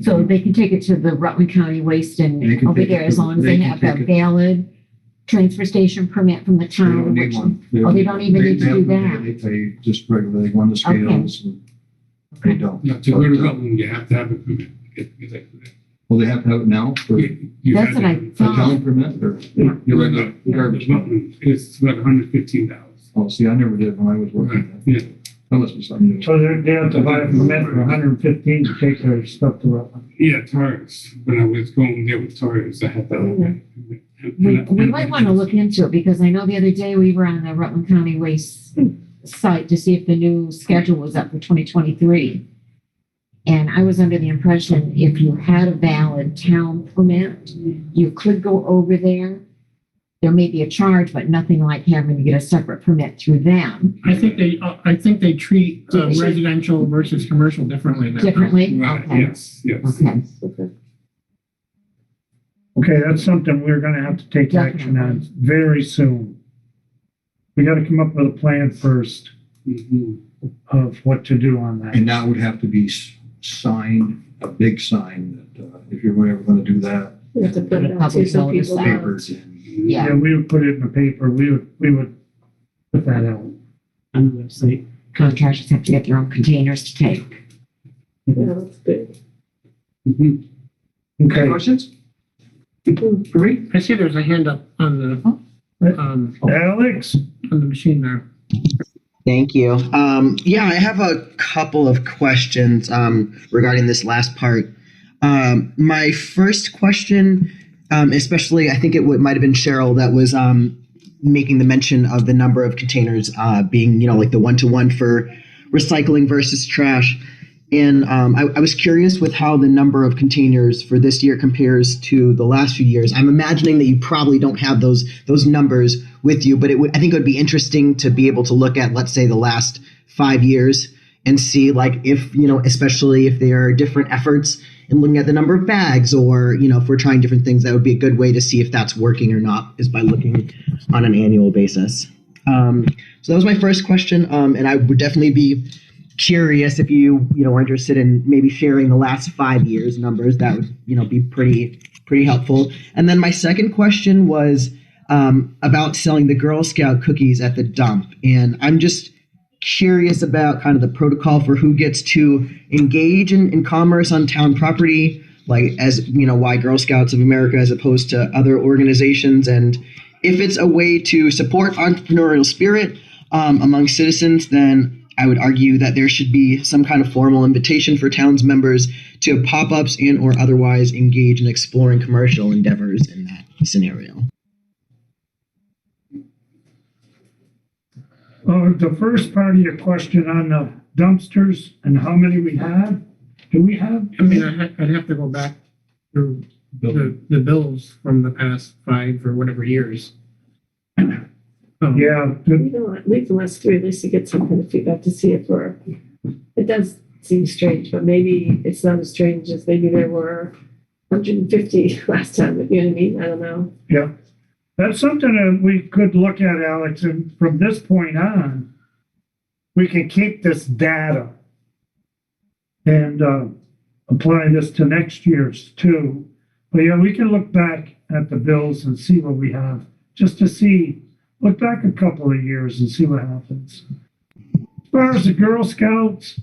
So they can take it to the Rutland County Waste and They can over take it there as to- long as they they can have take a it- valid transfer station permit from the they town. don't need which- one. Oh, they don't even need to do that. They pay just regularly, run the scales, and they don't. Yeah, to go to Rutland, you have to have a permit. Well, they have to have it now for a That's what I thought. town permit, or your regular garbage. Rutland, it's about $115. Oh, see, I never did when I was working. Yeah. That must be something new. so they have to buy a permit for 115 to take their stuff to Rutland. Yeah, Taurus. When I was going there with Taurus, I had that. We might want to look into it because I know the other day we were on the Rutland County Waste site to see if the new schedule was up for 2023. And I was under the impression if you had a valid town permit, you could go over there. There may be a charge, but nothing like having to get a separate permit through them I think they treat residential versus commercial differently now. differently. Right, Okay. yes, yes. Okay. Okay. Okay, that's something we're gonna have to take action on very soon. We gotta come up with a plan first Mhm. of what to do on that. And that would have to be signed, a big sign that if you're ever going to do that, We have to put it out Public too, so notice people that. know. papers and Yeah. Yeah, we would put it in the paper, we would put that out. On the website. Contractors have to get their own containers to take. Yeah, that's good. Mhm. Any Okay, questions? For me? I see there's a hand up on the, Alex, on the machine there. Thank you. Yeah, I have a couple of questions regarding this last part. My first question especially I think might have been Cheryl that was making the mention of the number of containers being, like the 1-to-1 for recycling versus trash. And I was curious with how the number of containers for this year compares to the last few years. I'm imagining that you probably don't have those numbers with you, but I think it would be interesting to be able to look at, let's say, the last 5 years and see, like, if, especially if there are different efforts in looking at the number of bags, or, if we're trying different things, that would be a good way to see if that's working or not, is by looking on an annual basis. So that was my first question. And I would definitely be curious if you are interested in maybe sharing the last 5 years numbers. That would, be pretty helpful. And then my second question was about selling the Girl Scout cookies at the dump. And I'm just curious about kind of the protocol for who gets to engage in commerce on town property, like, as why Girl Scouts of America as opposed to other organizations, and if it's a way to support entrepreneurial spirit among citizens, then I would argue that there should be some kind of formal invitation for towns members to pop-ups and or otherwise engage in exploring commercial endeavors in that scenario. The first part of your question on the dumpsters and how many we have, do we have? I mean, I'd have to go back through the bills from the past 5 or whatever years. Yeah. At least the last 3, at least to get some kind of feedback to see if it does seem strange, but maybe it's not as strange as maybe there were 150 last time, you know what I mean? I don't know. Yeah. That's something that we could look at, Alex, and from this point on, we can keep this data and apply this to next year's too. But yeah, we can look back at the bills and see what we have, just to see, look back a couple of years and see what happens. As far as the Girl Scouts,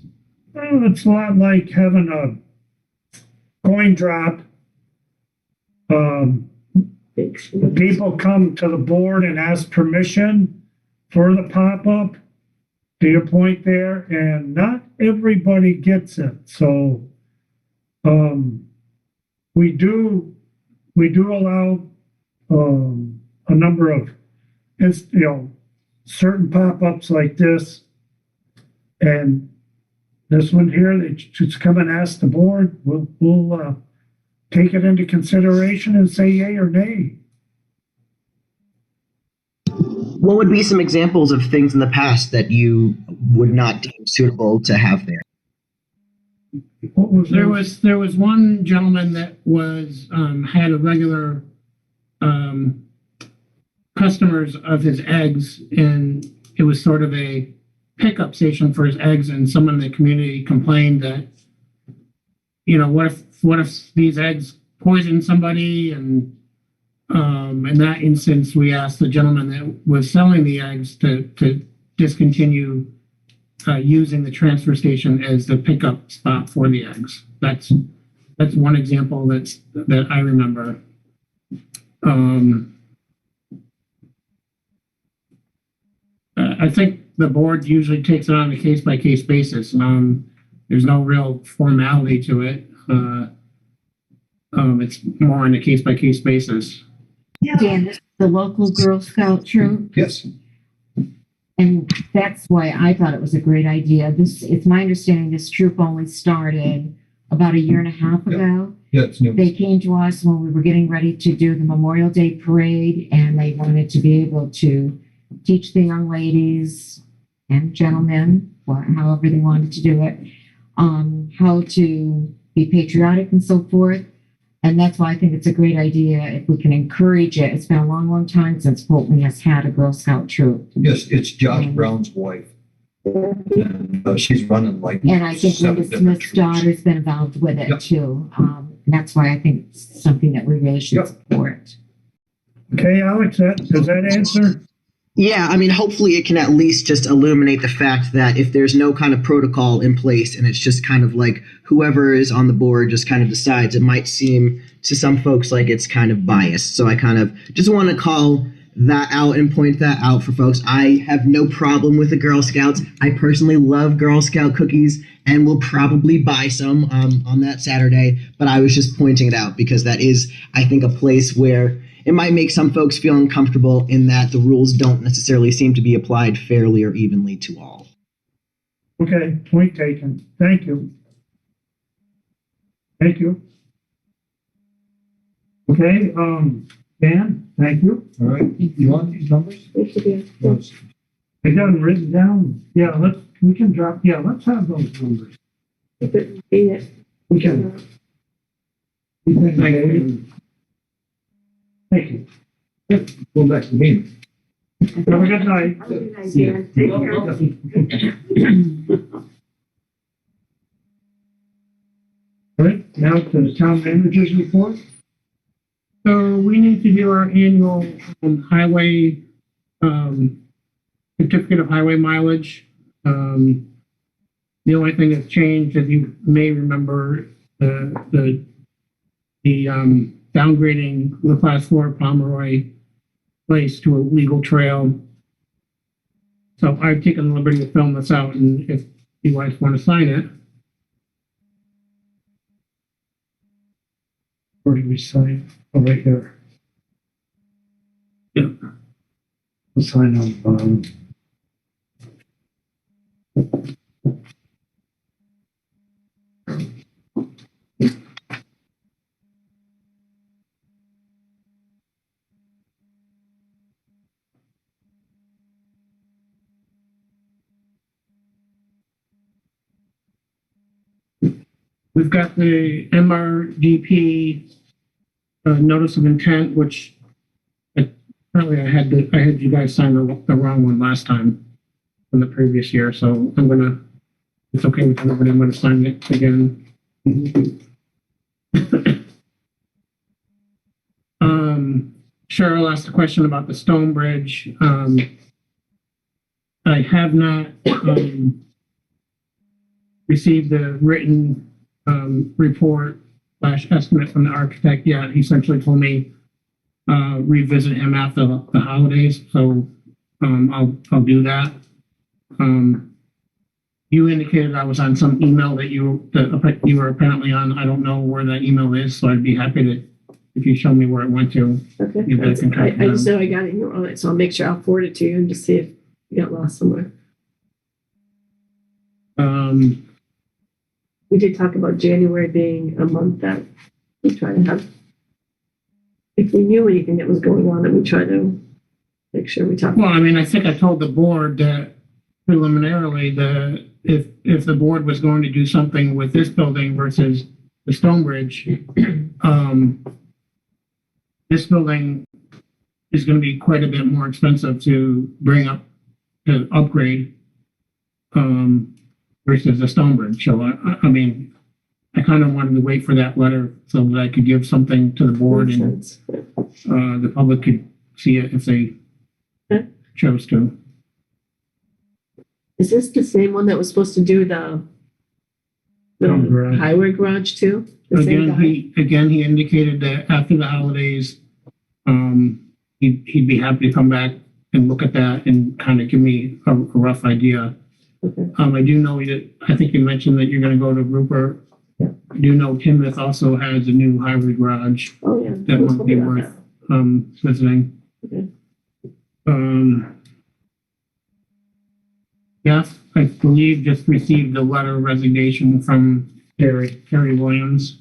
it's a lot like having a coin drop. The people come to the board and ask permission for the pop-up, to your point there, and not everybody gets it. So we do allow a number of certain pop-ups like this, and this one here, they just come and ask the board. We'll take it into consideration and say yay or nay. What would be some examples of things in the past that you would not deem suitable to have there? There was one gentleman that was had a regular customers of his eggs, and it was sort of a pickup station for his eggs, and someone in the community complained that, what if these eggs poison somebody? And in that instance, we asked the gentleman that was selling the eggs to discontinue using the transfer station as the pickup spot for the eggs. That's one example that I remember. I think the board usually takes it on a case-by-case basis. There's no real formality to it. It's more on a case-by-case basis. Dan, this is the local Girl Scout troop. Yes. And that's why I thought it was a great idea. It's my understanding this troop only started about 1.5 years ago. Yeah, it's new. They came to us when we were getting ready to do the Memorial Day parade, and they wanted to be able to teach the young ladies and gentlemen, however they wanted to do it, how to be patriotic and so forth. And that's why I think it's a great idea if we can encourage it. It's been a long, long time since Poultney has had a Girl Scout troop. Yes, it's Josh Brown's wife. And, she's running like. And I think 7 Linda different Smith's troops. daughter's been involved with it Yep. too. And that's why I think it's something that we really should Yep. support. Okay, Alex, does that answer? Yeah, I mean, hopefully it can at least just illuminate the fact that if there's no kind of protocol in place and it's just kind of like whoever is on the board just kind of decides, it might seem to some folks like it's kind of biased. So I kind of just want to call that out and point that out for folks. I have no problem with the Girl Scouts. I personally love Girl Scout cookies and will probably buy some on that Saturday. But I was just pointing it out because that is, I think, a place where it might make some folks feel uncomfortable in that the rules don't necessarily seem to be applied fairly or evenly to all. Okay, point taken. Thank you. Thank you. Okay, Dan, thank you. All right, you want these numbers? Thank you, Dan. I got them written down. Yeah, we can drop, let's have those numbers. If it, read it. We can. Thank you. Go back to the meeting. Have a good night. Have a good night, Dan. Take care. All right, now to the town manager's report. So we need to do our annual highway certificate of highway mileage. The only thing that's changed, as you may remember, the downgrading the class 4 Pomeroy Place to a legal trail. So I've taken the liberty to film this out, and if you guys want to sign it. Where do we sign? Oh, right here. Yeah. We'll sign on the bottom. We've got the MRGP notice of intent, which apparently I had you guys sign the wrong one last time from the previous year. So it's okay with everybody. I'm gonna sign it again. Cheryl asked a question about the Stone Bridge. I have not received the written report / estimate from the architect yet. He essentially told me revisit him after the holidays, so I'll do that. You indicated I was on some email that you were apparently on. I don't know where that email is, so I'd be happy to, if you show me where it went to. Okay. You guys can I type it just down. know I got it here on it, so I'll make sure I'll forward it to you and just see if you got lost somewhere. We did talk about January being a month that we try to have, if we knew anything that was going on, that we try to make sure we talk. Well, I mean, I think I told the board that preliminarily if the board was going to do something with this building versus the Stone Bridge, this building is going to be quite a bit more expensive to bring up, to upgrade, versus the Stone Bridge. So I mean, I kind of wanted to wait for that letter so that I could give something to the board Makes and sense. the public could see it if they Okay. chose to. Is this the same one that was supposed to do the Garage. highway garage too? The same guy? Again, he indicated that after the holidays, he'd be happy to come back and look at that and kind of give me a rough idea. Okay. I do know that, I think you mentioned that you're gonna go to Rupert. Yeah. I do know Timoth also has a new highway garage Oh, yeah. that Who's might be talking about worth, visiting. Okay. Yes, I believe just received a letter of resignation from Terry Williams.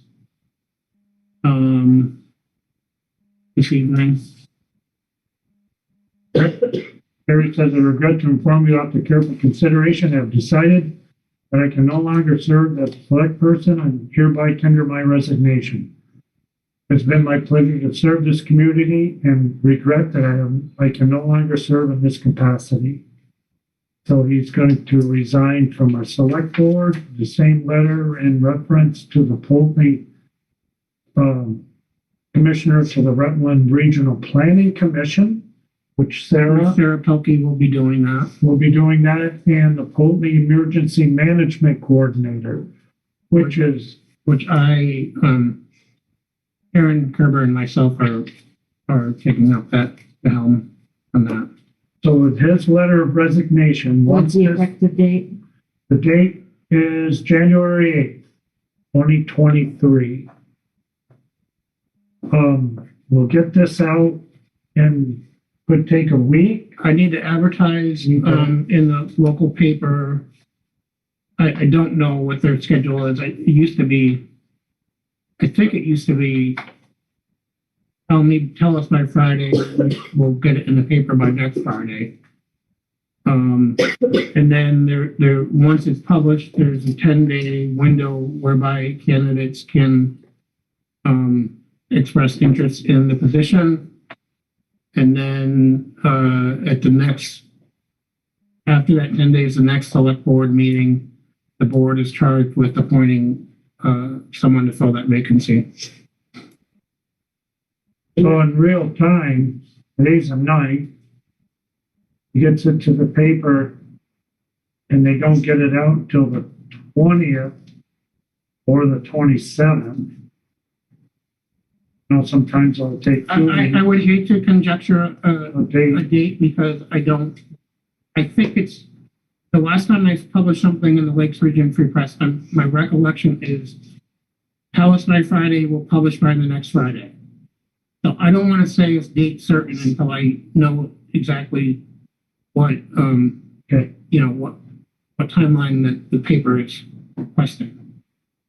This evening. Terry says, I regret to inform you after careful consideration, I have decided that I can no longer serve as a select person and hereby tender my resignation. It's been my pleasure to serve this community and regret that I can no longer serve in this capacity. So he's going to resign from our select board, the same letter in reference to the Poultney commissioner to the Rutland Regional Planning Commission, which Sarah Pelkey will be doing that. will be doing that, and the Poultney Emergency Management Coordinator, which I, Aaron Kerber and myself are taking up the helm on that. So with his letter of resignation, What's once the this, effective date? the date is January 8th, 2023. We'll get this out and could take a week. I need to advertise, in the local paper. I don't know what their schedule is. It used to be, I think it used to be, tell us by Friday, we'll get it in the paper by next Friday. And then once it's published, there's a 10-day window whereby candidates can, express interest in the position. And then, after that 10 days, the next select board meeting, the board is charged with appointing, someone to fill that vacancy. So in real time, today's the 9th, he gets it to the paper and they don't get it out till the 20th or the 27th. You know, sometimes it'll take 2 weeks. I would hate to conjecture A a date. date because I think it's, the last time I published something in the Lakes Region Free Press, my recollection is tell us by Friday, we'll publish by the next Friday. So I don't want to say it's date certain until I know exactly what, Okay. what timeline that the paper is requesting.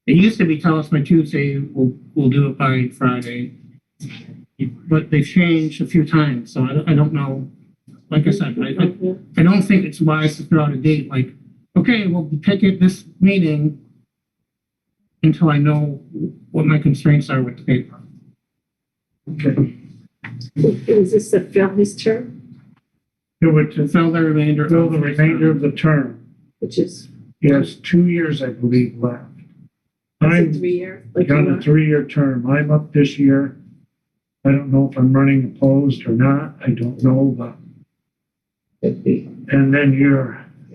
It used to be tell us by Tuesday, we'll do it by Friday. But they've changed a few times, so I don't know. Like I said, I don't think it's wise to throw out a date like, okay, we'll pick it this meeting until I know what my constraints are with the paper. Okay. Is this to fill his term, It would To fill the remainder. fill the remainder of the term. which is, He has 2 years, I believe, left. is I'm it 3 year? Like got you a are? 3-year term. I'm up this year. I don't know if I'm running opposed or not. I don't know, but. And then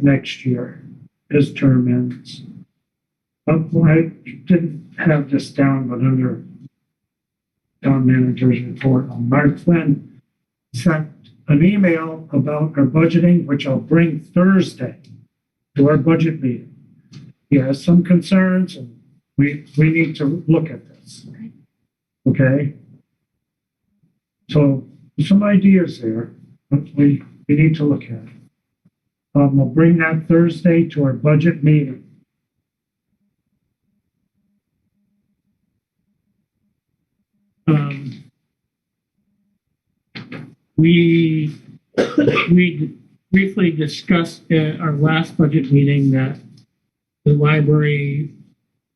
next year, his term ends. I didn't have this down, but under town manager's report, Mark Flynn sent an email about our budgeting, which I'll bring Thursday to our budget meeting. He has some concerns and we need to look at this. Okay? So some ideas there, but we need to look at. We'll bring that Thursday to our budget meeting. We briefly discussed at our last budget meeting that the library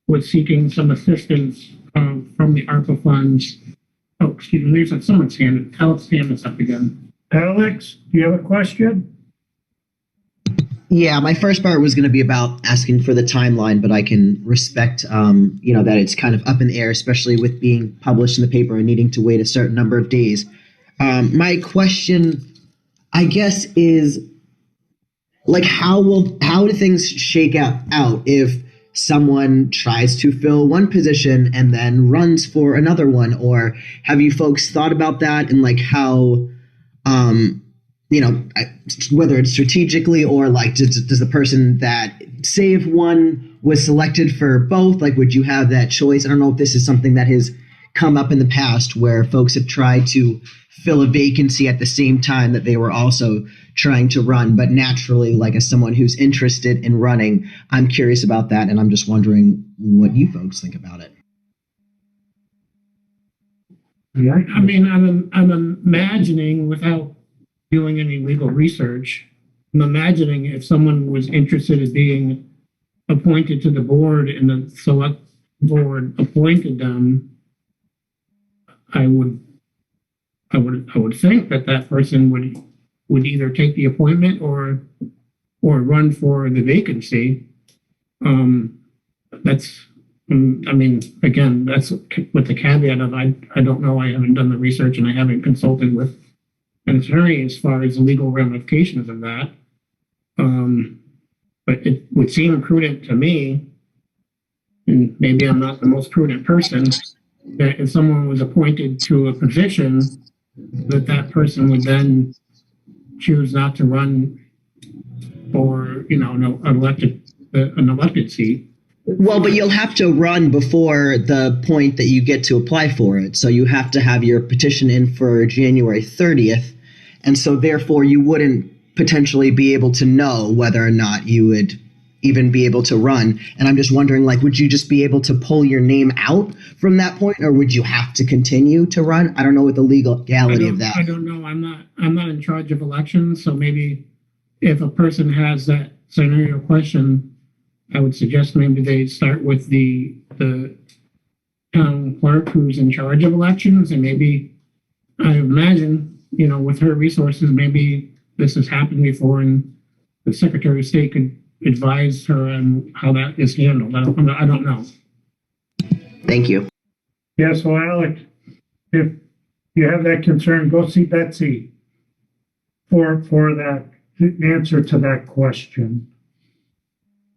was seeking some assistance from the ARPA funds. Oh, excuse me, there's someone's hand. Alex's hand is up again. Alex, do you have a question? Yeah, my first part was going to be about asking for the timeline, but I can respect, that it's kind of up in the air, especially with being published in the paper and needing to wait a certain number of days. My question, I guess, is like, how do things shake out if someone tries to fill one position and then runs for another one? Or have you folks thought about that and like how, whether it's strategically or like does the person that, say if one was selected for both, like would you have that choice? I don't know if this is something that has come up in the past where folks have tried to fill a vacancy at the same time that they were also trying to run, but naturally, like as someone who's interested in running, I'm curious about that, and I'm just wondering what you folks think about it. Yeah, I mean, I'm imagining, without doing any legal research, I'm imagining if someone was interested in being appointed to the board and the select board appointed them, I would think that person would either take the appointment or run for the vacancy. Again, that's with the caveat of I don't know, I haven't done the research and I haven't consulted with an attorney as far as the legal ramifications of that. But it would seem prudent to me, and maybe I'm not the most prudent person, that if someone was appointed to a position, that person would then choose not to run for, an elected seat. Well, but you'll have to run before the point that you get to apply for it. So you have to have your petition in for January 30th. And so therefore you wouldn't potentially be able to know whether or not you would even be able to run. And I'm just wondering, like, would you just be able to pull your name out from that point, or would you have to continue to run? I don't know what the legality of that. I don't know. I'm not in charge of elections, so maybe if a person has that scenario question, I would suggest maybe they start with the town clerk who's in charge of elections, and maybe I imagine, with her resources, maybe this has happened before, and the Secretary of State could advise her on how that is handled. I don't know. Thank you. Yeah, so Alec, if you have that concern, go see Betsy for that answer to that question.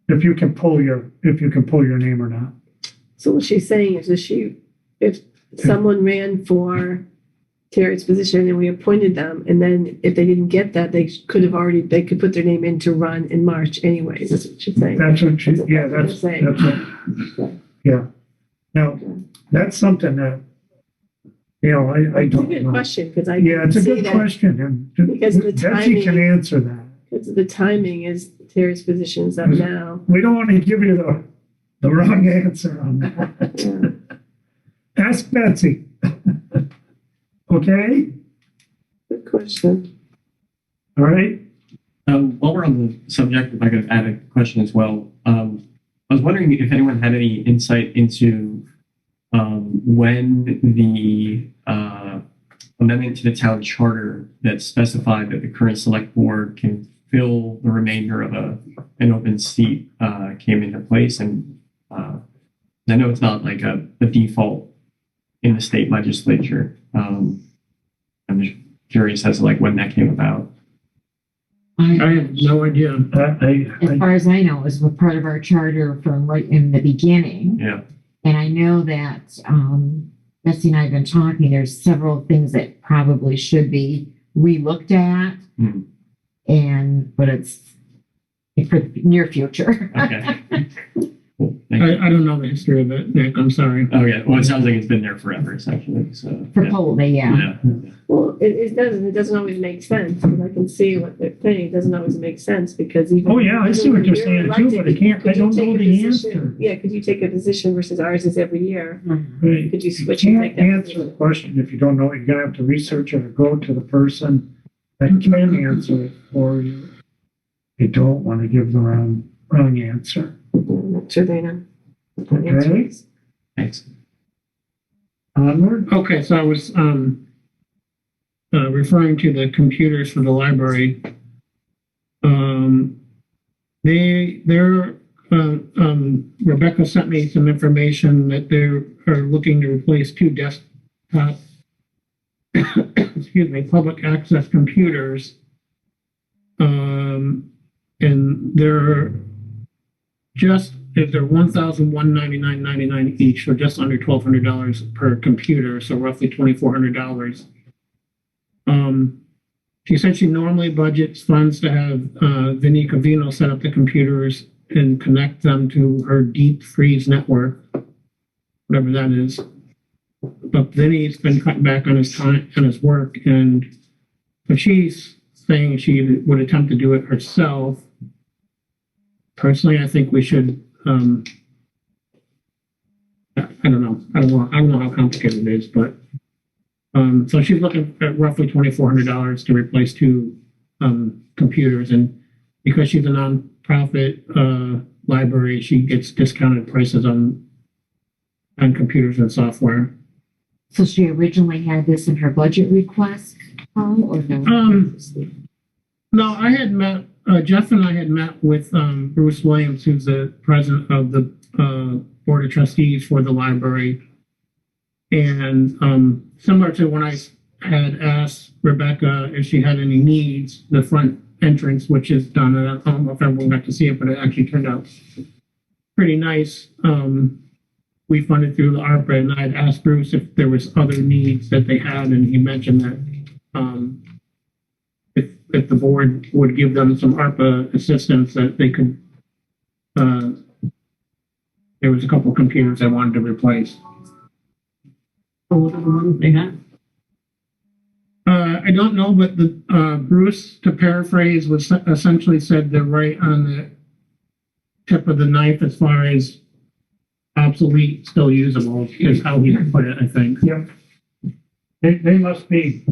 If you can pull your name or not. So what she's saying is if someone ran for Terry's position and we appointed them, and then if they didn't get that, they could put their name in to run in March anyways. That's what she's saying. That's what That's what yeah. Now, that's something that, I It's a don't good know. question, because Yeah, it's a good question, and because of the Betsy can timing. answer that. Because the timing is Terry's position's up now. We don't want to give you the wrong answer on that. Yeah. Ask Betsy. Okay? Good question. All right? While we're on the subject, if I could add a question as well. I was wondering if anyone had any insight into when the amendment to the town charter that specified that the current select board can fill the remainder of an open seat came into place. And I know it's not like a default in the state legislature. I'm just curious as to like when that came about. I have no idea. As far as I know, it was a part of our charter from right in the beginning. Yeah. And I know that Betsy and I have been talking, there's several things that probably should be relooked at. But it's for the near future. Okay. Cool. Thank you. I don't know the history of it, Nick. I'm sorry. Okay. Well, it sounds like it's been there forever, essentially. So For yeah. Poultney, yeah. Well, it doesn't always make sense, because I can see what they're saying. It doesn't always make sense, because even. Oh, yeah, I see what even you're when saying too, elected, but I don't could you know take a the position- answer. Yeah, could you take a position versus ours is every year? Right. Could you You switch and can't take that answer position? the question if you don't know it. You're going to have to research it or go to the person that can answer it for you. You don't want to give the wrong answer. I'm not sure they know. what the Okay. answer is. Thanks. Onward. Okay, so I was referring to the computers for the library. Rebecca sent me some information that they are looking to replace 2 desktop, public access computers. And they're they're $1,199.99 each, so just under $1,200 per computer, so roughly $2,400. She said she normally budgets funds to have Vinnie Covino set up the computers and connect them to her deep freeze network, whatever that is. But Vinnie's been cutting back on his time and his work, and but she's saying she would attempt to do it herself. Personally, I think we should. I don't know. I don't know how complicated it is, but so she's looking at roughly $2,400 to replace 2 computers, and because she's a nonprofit library, she gets discounted prices on computers and software. So she originally had this in her budget request, Paul, or no? No, I had met, Jeff and I had met with Bruce Williams, who's the president of the Board of Trustees for the library. And similar to when I had asked Rebecca if she had any needs, the front entrance, which is done, and I don't know if everyone got to see it, but it actually turned out pretty nice. We funded through the ARPA, and I had asked Bruce if there was other needs that they had, and he mentioned that if the board would give them some ARPA assistance that they could, there was a couple of computers I wanted to replace. What are the ones they have? I don't know, but the Bruce, to paraphrase, was essentially said they're right on the tip of the knife as far as obsolete, still usable, is how he put it, I think. Yep. They must be,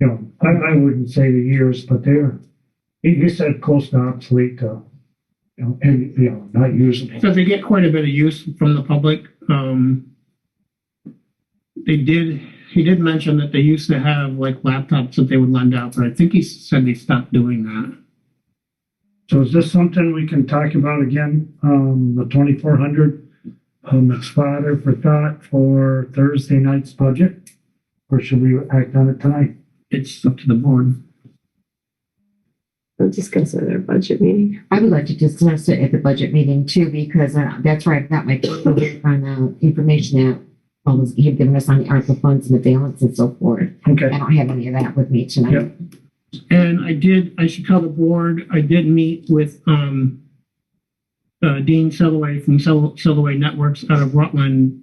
I wouldn't say the years, but he said close to obsolete, and, not usable. So they get quite a bit of use from the public. He did mention that they used to have like laptops that they would lend out, but I think he said they stopped doing that. So is this something we can talk about again, the 2,400, it's fodder for thought for Thursday night's budget? Or should we act on it tonight? It's up to the board. We'll discuss it at our budget meeting. I would like to discuss it at the budget meeting too, because that's where I've got my paperwork on the information that Paul was he had given us on the ARPA funds and the balance and so forth. Okay. I don't have any of that with me tonight. Yep. And I should tell the board, I did meet with Dean Selloway from Selloway Networks out of Rutland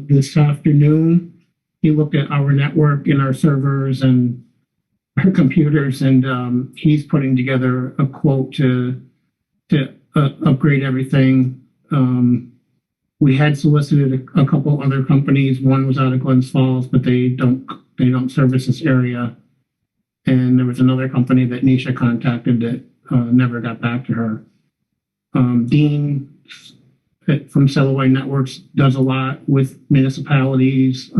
this afternoon. He looked at our network and our servers and our computers, and he's putting together a quote to upgrade everything. We had solicited a couple other companies. One was out of Glens Falls, but they don't service this area. And there was another company that Nisha contacted that never got back to her. Dean from Selloway Networks does a lot with municipalities,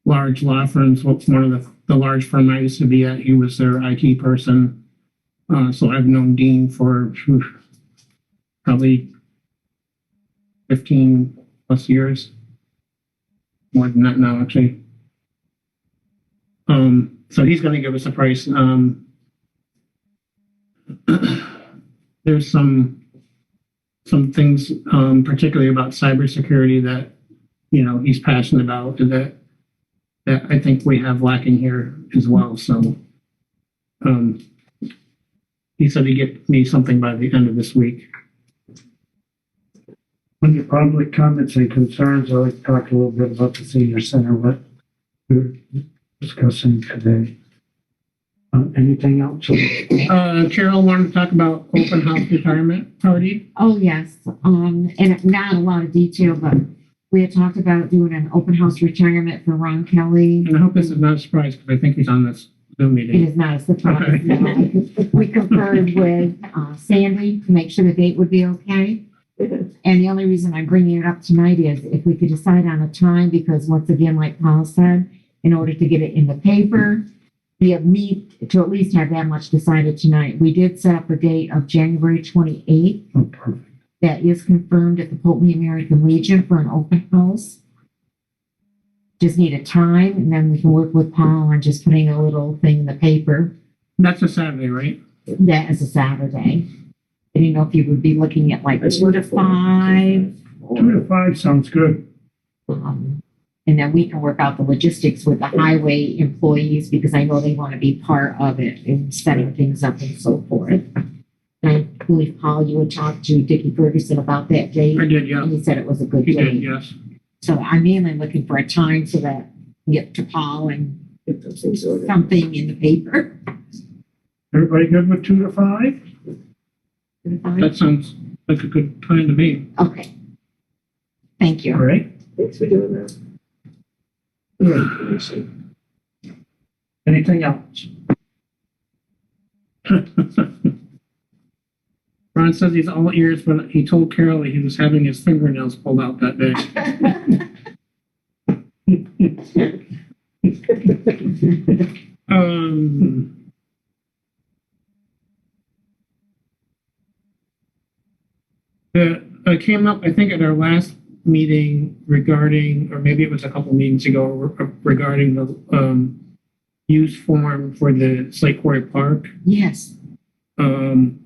large law firms. One of the large firm I used to be at, he was their IT person. So I've known Dean for probably 15 plus years. More than that now, actually. So he's going to give us a price. There's some things, particularly about cybersecurity that, he's passionate about that I think we have lacking here as well. So, he said he'd get me something by the end of this week. Under public comments and concerns, I'd like to talk a little bit about the senior center, what we're discussing today. Anything else? Carol wanted to talk about open house retirement party. Oh, yes. And not a lot of detail, but we had talked about doing an open house retirement for Ron Kelly. And I hope this is not a surprise because I think he's on this Zoom It meeting. is not a surprise. Okay. No. We conferred with Sandy to make sure the date would be okay. And the only reason I'm bringing it up tonight is if we could decide on a time, because once again, like Paul said, in order to get it in the paper, we have need to at least have that much decided tonight. We did set up a date of January 28th. Oh, perfect. That is confirmed at the Poultney American Legion for an open house. Just need a time, and then we can work with Paul on just putting a little thing in the paper. That's a Saturday, right? That is a Saturday. I didn't know if you would be looking at like That's 2 to wonderful. 5. 2 to 5 sounds good. And then we can work out the logistics with the highway employees, because I know they want to be part of it and setting things up and so forth. And I believe, Paul, you had talked to Dickie Ferguson about that date. I did, yeah. And he said it was a good He date. did, yes. So I'm mainly looking for a time so that we get to Paul and Get those things ordered. something in the paper. Everybody good with 2 to 5? That sounds like a good time to me. Okay. Thank you. All right. Thanks for doing that. Good. Anything else? Ron says he's all ears, but he told Carol that he was having his fingernails pulled out that day. It came up, I think, at our last meeting regarding, or maybe it was a couple meetings ago, regarding the use form for the Slate Quarry Park. Yes. And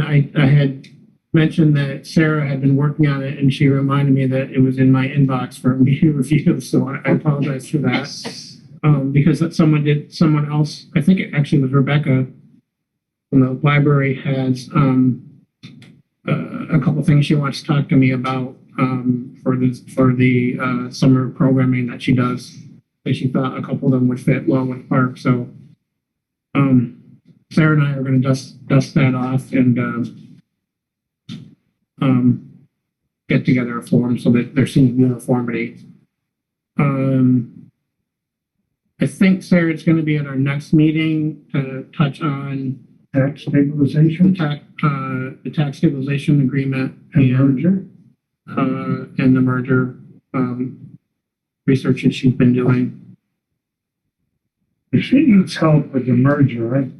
I had mentioned that Sarah had been working on it, and she reminded me that it was in my inbox for me to review, so I apologize for that. because someone else, I think it actually was Rebecca from the library, has a couple things she wants to talk to me about for the summer programming that she does. And she thought a couple of them would fit well with Park. So Sarah and I are going to dust that off and get together a form so that there seems uniformity. I think, Sarah, it's going to be at our next meeting to touch on Tax stabilization the tax stabilization agreement and merger. and the merger research that she's been doing. If she needs help with the merger, I'd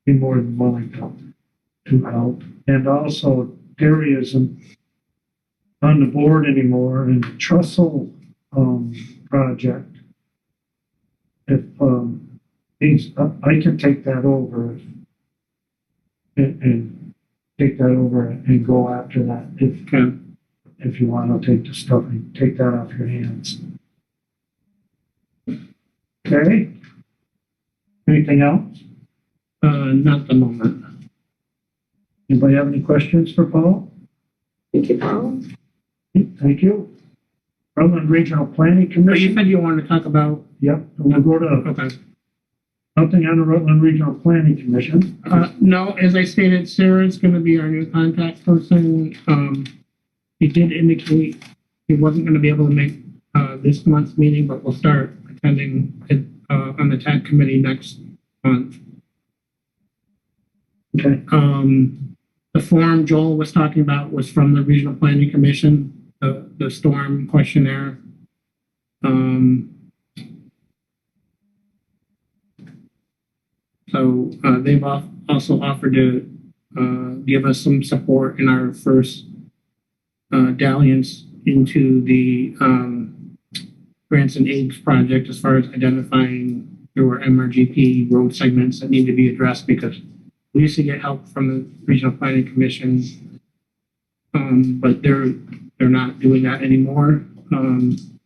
be more than willing to help. And also, Gary isn't on the board anymore, and the Trussell project. If I can take that over and take that over and go after that. If you want, I'll take the stuff and take that off your hands. Okay. Anything else? Not at the moment. Anybody have any questions for Paul? Thank you, Paul. Thank you. Rutland Regional Planning But you Commission. said you wanted to talk about. Yep, we'll go to Okay. something on the Rutland Regional Planning Commission. No, as I stated, Sarah's going to be our new contact person. He did indicate he wasn't going to be able to make this month's meeting, but we'll start attending it on the TAC committee next month. Okay. The form Joel was talking about was from the Regional Planning Commission, the storm questionnaire. So they've also offered to give us some support in our first dalliance into the grants and aids project as far as identifying there were MRGP road segments that need to be addressed, because we used to get help from the Regional Planning Commission, but they're not doing that anymore.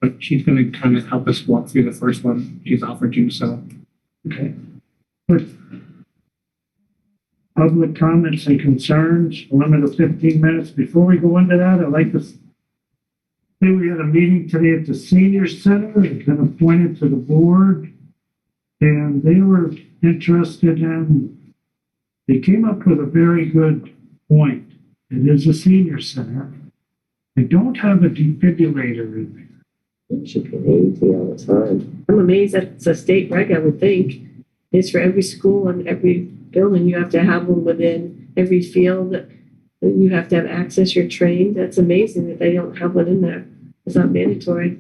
But she's going to kind of help us walk through the first one she's offered to. So, Okay. Good. Public comments and concerns, a limit of 15 minutes. Before we go into that, I'd like to say we had a meeting today at the Senior Center. It's been appointed to the board, and they were interested in, they came up with a very good point. It is a senior center. They don't have a defibrillator in there. It should be an AED all the time. I'm amazed that it's a state reg, I would think. It's for every school and every building. You have to have one within every field. And you have to have access. You're trained. That's amazing that they don't have one in there. It's not mandatory.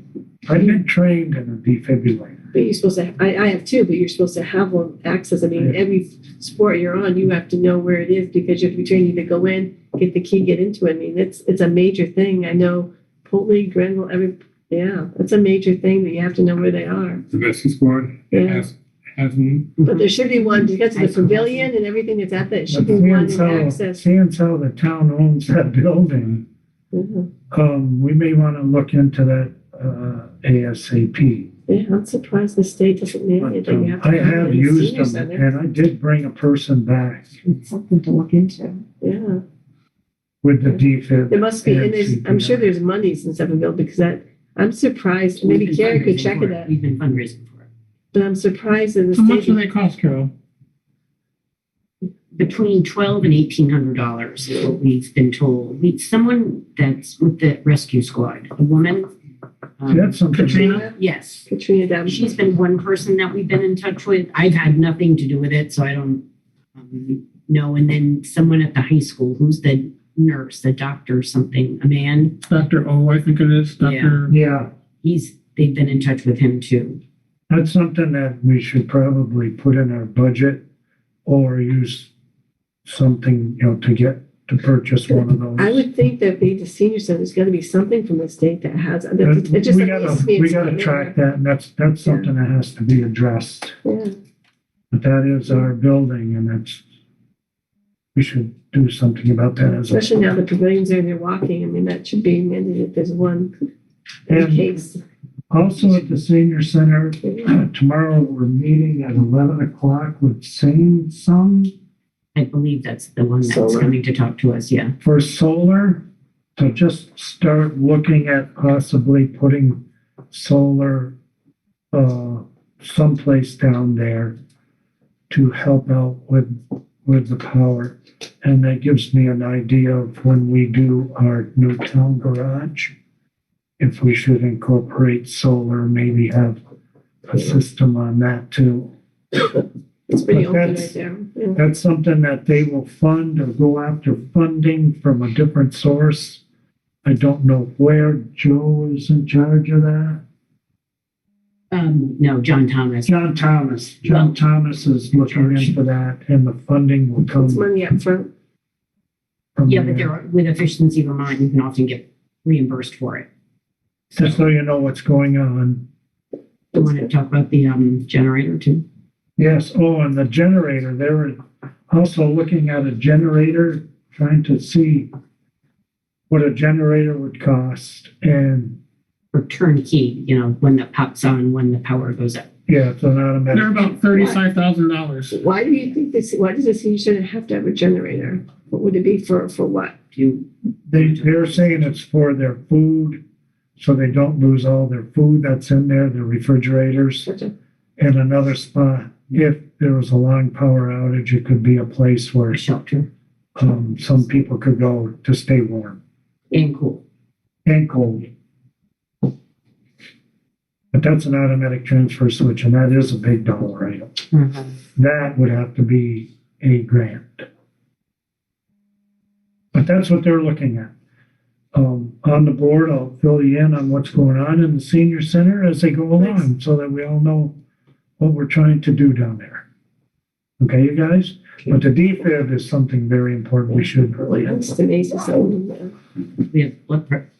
I've been trained in a defibrillator. But you're supposed to, I have too, but you're supposed to have one access. I mean, every sport you're on, you have to know where it is because you have to be trained to go in, get the key, get into it. I mean, it's a major thing. I know Poultney, Grenville, it's a major thing that you have to know where they are. The rescue squad has But there should be one because of the pavilion and everything that's at that. It should be one in access. Seeing how the town owns that building, we may want to look into that ASAP. Yeah, I'm surprised the state doesn't mandate that you have to I have it have in the used senior them, center. and I did bring a person back It's something to look into. Yeah, with the defib. there must be, and and I'm sure CPR. there's monies in Severnville because I'm surprised. Maybe Karen could check it out. We've been fundraising for it. But I'm surprised in the how much do state. they cost, Carol? Between $1,200 and $1,800 is what we've been told. Someone that's with the rescue squad, a woman. That's something. Katrina? Yes. Katrina Davenport. She's been one person that we've been in touch with. I've had nothing to do with it, so I don't know. And then someone at the high school, who's the nurse, the doctor, something, a man. Dr. O, I think it is. Dr. Yeah, They've been in touch with him too. that's something that we should probably put in our budget or use something, to purchase one of those. I would think that the senior center is going to be something from the state that has. It just We amazes me we it's gotta not track there. that, and that's something that has to be addressed. Yeah. But that is our building, and we should do something about that as Especially now the pavilions are and they're walking. I mean, that should be mandated if there's one in And- case. Also at the senior center, tomorrow we're meeting at 11 o'clock with Some I believe that's the one that's Solar. coming to talk to us, yeah. for solar. To just start looking at possibly putting solar someplace down there to help out with the power. And that gives me an idea of when we do our new town garage, if we should incorporate solar, maybe have a system on that too. It's pretty But open that's- right there. Yeah. That's something that they will fund or go after funding from a different source. I don't know where Joe is in charge of that. No, John Thomas. John Thomas. John Thomas is looking into that, and the funding will come It's money up front. from Yeah, but there. there, with Efficiency Vermont, you can often get reimbursed for it. Just so you know what's going on. You want to talk about the generator too? Yes, oh, and the generator, they were also looking at a generator, trying to see what a generator would cost. And Or turnkey, you know, when the pop's on, when the power goes up. yeah, it's an They're automatic. about $35,000. Why do you think this, why does this senior have to have a generator? What would it be for what? They're saying it's for their food, so they don't lose all their food that's in there, their refrigerators. Gotcha. And another spot, if there was a long power outage, it could be a place where A shelter some people could go to stay warm and cool. and cold. But that's an automatic transfer switch, and that is a big dollar item. That would have to be a grant. But that's what they're looking at. On the board, I'll fill you in on what's going on in the senior center as they go along, so that we all know what we're trying to do down there. Okay, you guys? But the defib is something very important. We should really. It's an ace or something. We have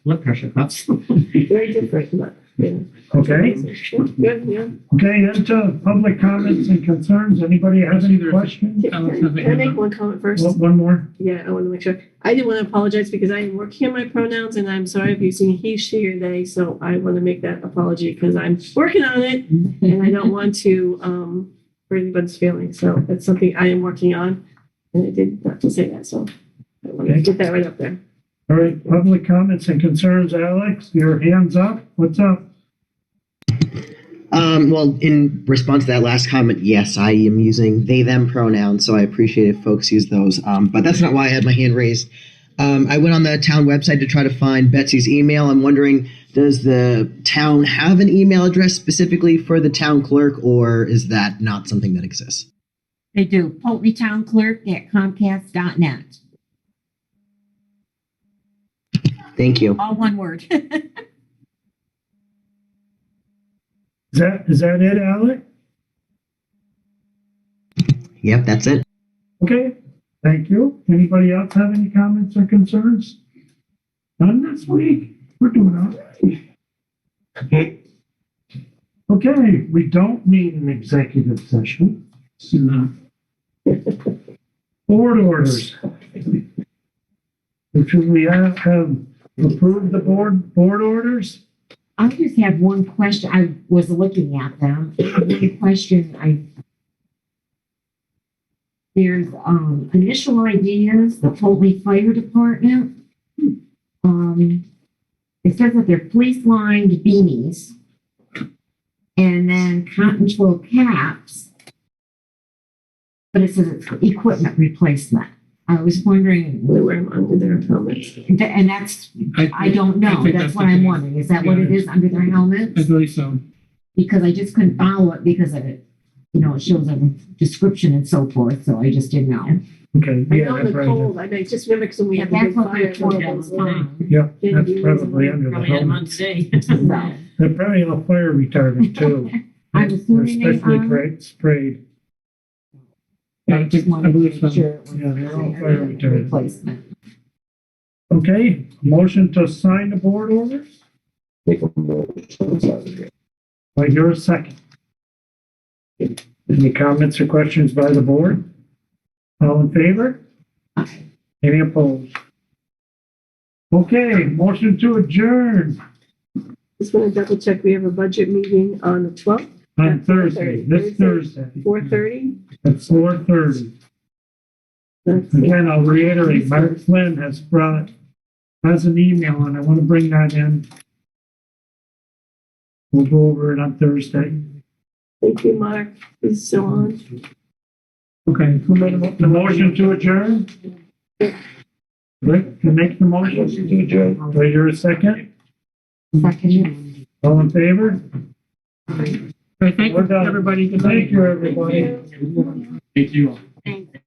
blood pressure cuffs. Very different, but yeah. Okay. Good, yeah. Okay, into public comments and concerns. Anybody have any questions? Can I make one comment first? One more? Yeah, I want to make sure. I did want to apologize because I am working on my pronouns and I'm sorry if you've seen he, she, or they. So I want to make that apology because I'm working on it and I don't want to hurt anybody's feelings. So that's something I am working on. And I did not to say that. So I want to get that right up there. All right, public comments and concerns. Alex, your hand's up. What's up? Well, in response to that last comment, yes, I am using they, them pronouns, so I appreciate if folks use those. But that's not why I had my hand raised. I went on the town website to try to find Betsy's email. I'm wondering, does the town have an email address specifically for the town clerk, or is that not something that exists? They do. PoultneyTownClerk@Comcast.net. Thank you. All one word. Is that it, Alex? Yep, that's it. Okay, thank you. Anybody else have any comments or concerns? None this week? We're doing all right. Okay, we don't need an executive session. No. Board orders. Should we have approved the board orders? I just have one question. I was looking at them. One question. There's initial ideas, the Poultney Fire Department. It says that they're fleece lined beanies and then cotton twill caps, but it says it's equipment replacement. I was wondering, They wear them under their helmets. and that's, I don't know. think That's what the I'm case. wondering. Is that what it is under their helmets? I believe so. Because I just couldn't follow it because of it, it shows a description and so forth, so I just didn't know. Okay, I yeah, know in that's the right. cold, I just remember because when we Yeah, had the that's big what fire. they told all the time. Yeah, that's probably under the Probably had them on helmet. today. So, They're probably a fire retardant too. I'm They're assuming they especially are. sprayed. I just wanted to believe make so. sure it was Yeah, they're all fire a retardant. replacement. Okay, motion to sign the board orders? I hear a second. Any comments or questions by the board? All in favor? Any opposed? Okay, motion to adjourn. Just want to double check. We have a budget meeting on the 12th On Thursday, this Thursday, 4:30. at 4:30. That's Again, I'll reiterate, Mark Flynn has an email, and I want to bring that in. We'll go over it on Thursday. Thank you, Mark. He's still on. Okay, who made the motion to adjourn? Rick, can make the motion to adjourn. Do I hear a second? Second. All in favor? Okay, thank We're you, done. everybody. Good night. Thank you, everybody. Thank you all. Thanks.